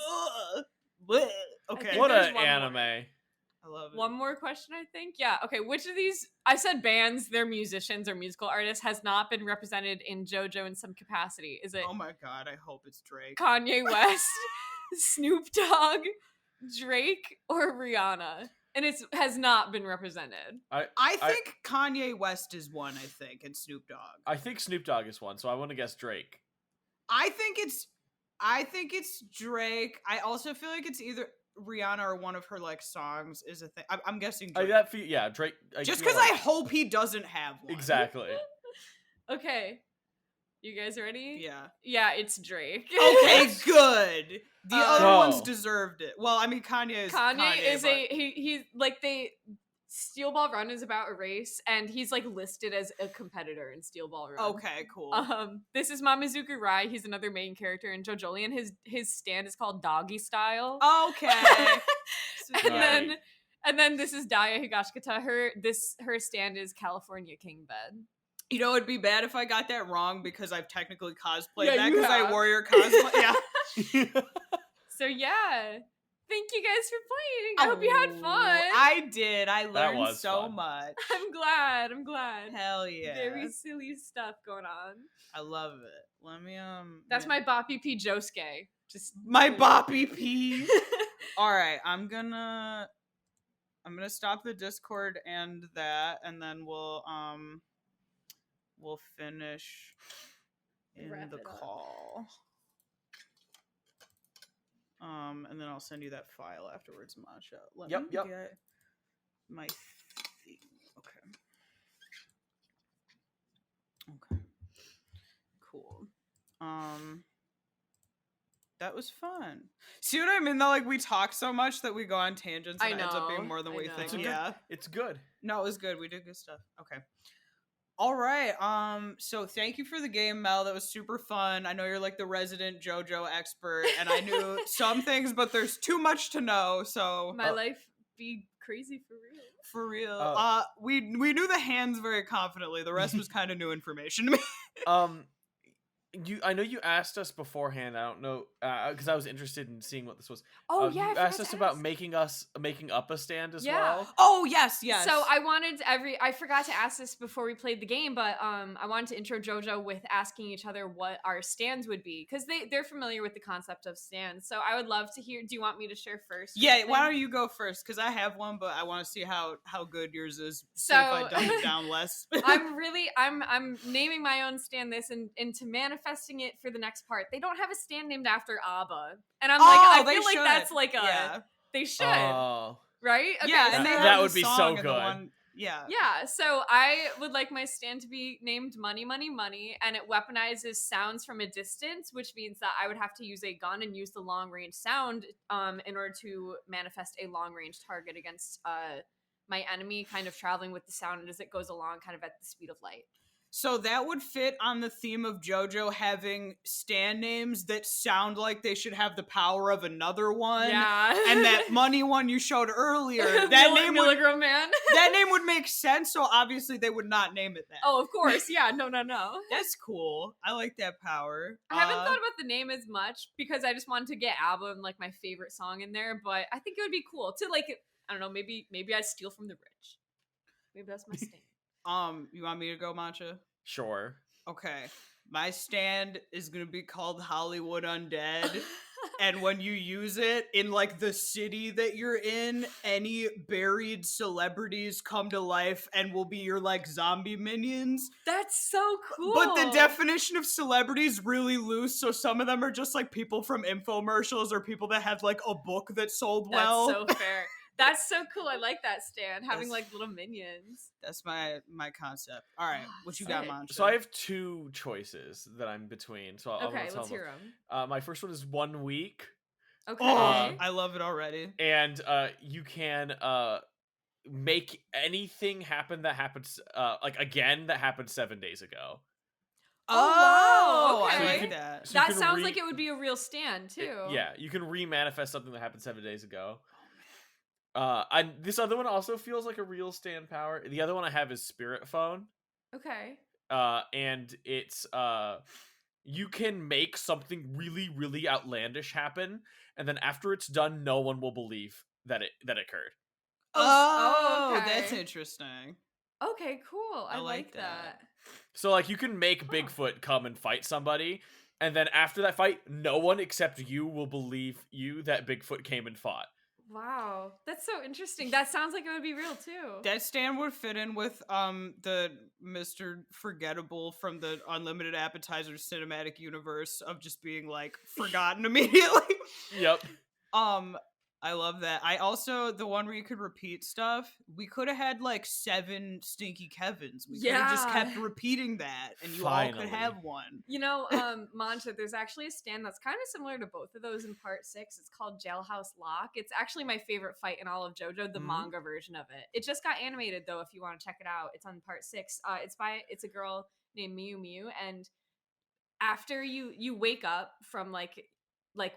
S1: Ugh. Blech. Okay.
S2: What
S3: there's
S2: an
S3: one more.
S2: anime!
S1: I love it.
S3: One more question, I think. Yeah. Okay. Which of these? I said bands, they're musicians or musical artists, has not been represented in JoJo in some capacity. Is it
S1: Oh my god, I hope it's Drake.
S3: Kanye West, Snoop Dogg, Drake, or Rihanna? And it has not been represented.
S1: I think Kanye West is one, and Snoop Dogg.
S2: I think Snoop Dogg is one, so I want to guess Drake.
S1: I think it's Drake. I also feel like it's either Rihanna or one of her like songs is a thing. I'm guessing Drake.
S2: Drake.
S1: Just
S2: feel
S1: because I
S2: like-
S1: hope he doesn't have one.
S2: exactly.
S3: Okay. You guys ready?
S1: Yeah.
S3: Yeah, it's Drake.
S1: Okay, good. The other
S2: Go.
S1: ones deserved it. Well, I mean, Kanye is
S3: Kanye, he's like Steel Ball Run is about a race, and he's like listed as a competitor in Steel Ball Run.
S1: Okay, cool.
S3: This is Mamizuku Rai. He's another main character in JoJo, and his stand is called Doggy Style.
S1: Okay.
S3: and then this is Daya Higashikata. Her stand is California King Bed.
S1: You know, it'd be bad if I got that wrong because I've technically cosplayed
S3: Yeah,
S1: that
S3: you
S1: because I
S3: have.
S1: warrior cosplay. Yeah.
S3: So yeah, thank you guys for playing. I hope you had fun.
S1: I did. I learned
S2: was
S1: so
S2: fun.
S1: much.
S3: I'm glad.
S1: Hell yeah.
S3: Very silly stuff going on.
S1: I love it. Let me
S3: That's my Boppy P Josuke. Just
S1: my Boppy P. All right, I'm gonna stop the Discord and that, and then we'll finish in
S3: Wrap
S1: the
S3: it up.
S1: call. And then I'll send you that file afterwards, Mancha. Let me
S2: Yep.
S1: get my thing. Okay. Cool. That was fun. See what I mean though? Like we talk so much that we go on tangents and it ends up being more than we think. Yeah.
S2: It's good.
S1: No, it was good. We did good stuff. Okay. All right. So thank you for the game, Mel. That was super fun. I know you're like the resident JoJo expert, and I knew some things, but there's too much to know. So
S3: My life be crazy for real.
S1: For real. We knew the hands very confidently. The rest was kind of new information to me.
S2: I know you asked us beforehand. I don't know because I was interested in seeing what this was.
S3: Oh yeah,
S2: you asked us about making up a stand as well.
S1: Oh yes.
S3: So I forgot to ask this before we played the game, but I wanted to intro JoJo with asking each other what our stands would be because they're familiar with the concept of stands. So I would love to hear. Do you want me to share first?
S1: Yeah. Why don't you go first? Because I have one, but I want to see how good yours is.
S3: So
S1: if I dumb it down less.
S3: I'm naming my own stand this and to manifesting it for the next part. They don't have a stand named after ABBA, and I'm like, I feel like that's like they should, right? Okay,
S1: yeah, and
S2: that would be so good.
S1: Yeah.
S3: So I would like my stand to be named Money, Money, Money, and it weaponizes sounds from a distance, which means that I would have to use a gun and use the long range sound in order to manifest a long range target against my enemy, kind of traveling with the sound as it goes along, kind of at the speed of light.
S1: So that would fit on the theme of JoJo having stand names that sound like they should have the power of another one.
S3: Yeah.
S1: And that money one you showed earlier, that name
S3: Milligram Man.
S1: That name would make sense, so obviously they would not name it that.
S3: Oh, of course. Yeah, no.
S1: That's cool. I like that power.
S3: I haven't thought about the name as much because I just wanted to get ABBA and like my favorite song in there, but I think it would be cool to like, I don't know, maybe I'd steal from the rich. Maybe that's my stand.
S1: You want me to go, Mancha?
S2: Sure.
S1: Okay. My stand is gonna be called Hollywood Undead. And when you use it in like the city that you're in, any buried celebrities come to life and will be your like zombie minions.
S3: That's so cool.
S1: But the definition of celebrity is really loose, so some of them are just like people from infomercials or people that had like a book that sold well.
S3: That's so fair. That's so cool. I like that stand, having like little minions.
S1: That's my concept. All right, what you got, Mancha?
S2: So I have two choices that I'm between. So
S3: okay, let's hear them.
S2: My first one is 1 week.
S3: Okay.
S1: I love it already.
S2: And you can make anything happen that happens like again that happened 7 days ago.
S3: Oh, wow. Okay.
S1: I like that.
S2: So
S3: that sounds like it would be a real stand too.
S2: Yeah, you can re-manifest something that happened 7 days ago. This other one also feels like a real stand power. The other one I have is Spirit Phone.
S3: Okay.
S2: And it's you can make something really, really outlandish happen, and then after it's done, no one will believe that it occurred.
S1: Oh,
S3: okay.
S1: That's interesting.
S3: Okay, cool. I like that.
S2: So like you can make Bigfoot come and fight somebody, and then after that fight, no one except you will believe you that Bigfoot came and fought.
S3: Wow, that's so interesting. That sounds like it would be real too.
S1: That stand would fit in with the Mr. Forgettable from the Unlimited Appetizers cinematic universe of just being like forgotten immediately.
S2: Yep.
S1: I love that. I also, the one where you could repeat stuff, we could have had like 7 Stinky Kevins. We could have just kept repeating that and you all could have one.
S3: You know, Mancha, there's actually a stand that's kind of similar to both of those in part 6. It's called Jailhouse Lock. It's actually my favorite fight in all of JoJo, the manga version of it. It just got animated though, if you want to check it out. It's on part 6. It's a girl named Miu Miu, and after you wake up from like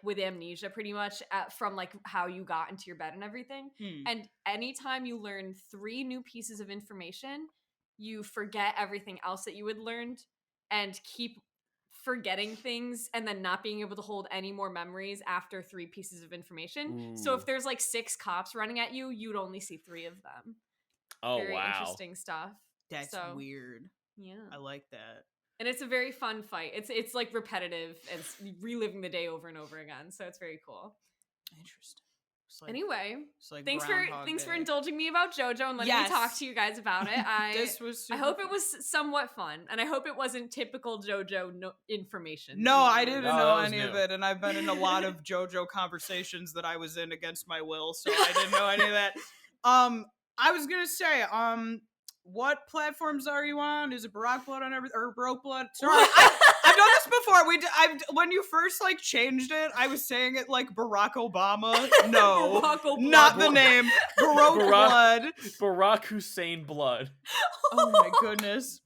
S3: with amnesia pretty much from like how you got into your bed and everything, and anytime you learn 3 new pieces of information, you forget everything else that you had learned and keep forgetting things and then not being able to hold any more memories after 3 pieces of information. So if there's like 6 cops running at you, you'd only see 3 of them. Very interesting stuff.
S1: That's weird.
S3: Yeah,
S1: I like that.
S3: And it's a very fun fight. It's like repetitive and reliving the day over and over again. So it's very cool.
S1: Interesting.
S3: Anyway,
S1: like
S3: thanks for indulging me about JoJo and letting me talk to you guys about it. I hope it was somewhat fun, and I hope it wasn't typical JoJo information.
S1: No, I didn't know any of it, and I've been in a lot of JoJo conversations that I was in against my will, so I didn't know any of that. I was gonna say, what platforms are you on? Is it Baroqueblood on everything, or Baroqueblood? Sorry, I've done this before. When you first like changed it, I was saying it like Barack Obama. No, not the name. Baroqueblood.
S2: Barack Hussein Blood.
S1: Oh my goodness.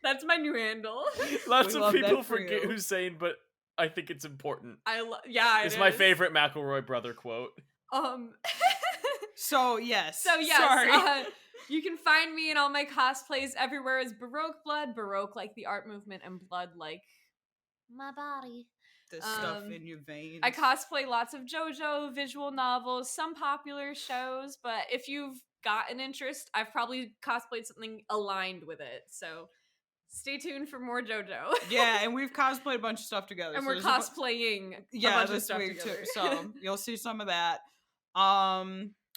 S3: That's my new handle.
S2: Lots of people forget Hussein, but I think it's important.
S3: It's
S2: my favorite McElroy brother quote.
S1: So yes.
S3: Sorry. You can find me in all my cosplays everywhere as Baroqueblood. Baroque like the art movement, and blood like my body.
S1: The stuff in your veins.
S3: I cosplay lots of JoJo, visual novels, some popular shows, but if you've got an interest, I've probably cosplayed something aligned with it. So stay tuned for more JoJo.
S1: Yeah, and we've cosplayed a bunch of stuff together.
S3: And so we're cosplaying a bunch of stuff together.
S1: Too, so you'll see some of that. All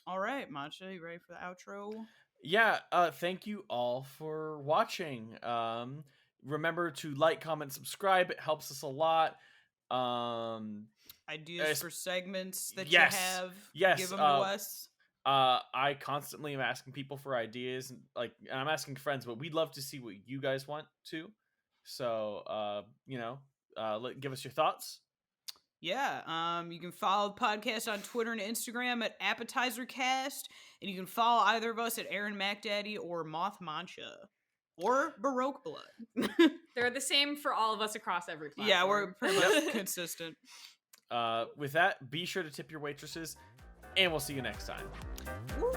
S1: right, Mancha, you ready for the outro?
S2: Yeah, thank you all for watching. Remember to like, comment, subscribe. It helps us a lot.
S1: Ideas for segments that you have, give them to us.
S2: I constantly am asking people for ideas, and I'm asking friends, but we'd love to see what you guys want to. So, give us your thoughts.
S1: Yeah, you can follow the podcast on Twitter and Instagram at appetizercast, and you can follow either of us at Erin MacDaddy or Moth Mancha or Baroqueblood.
S3: They're the same for all of us across every platform.
S1: Yeah, we're pretty much consistent.
S2: With that, be sure to tip your waitresses, and we'll see you next time.
S1: Woo.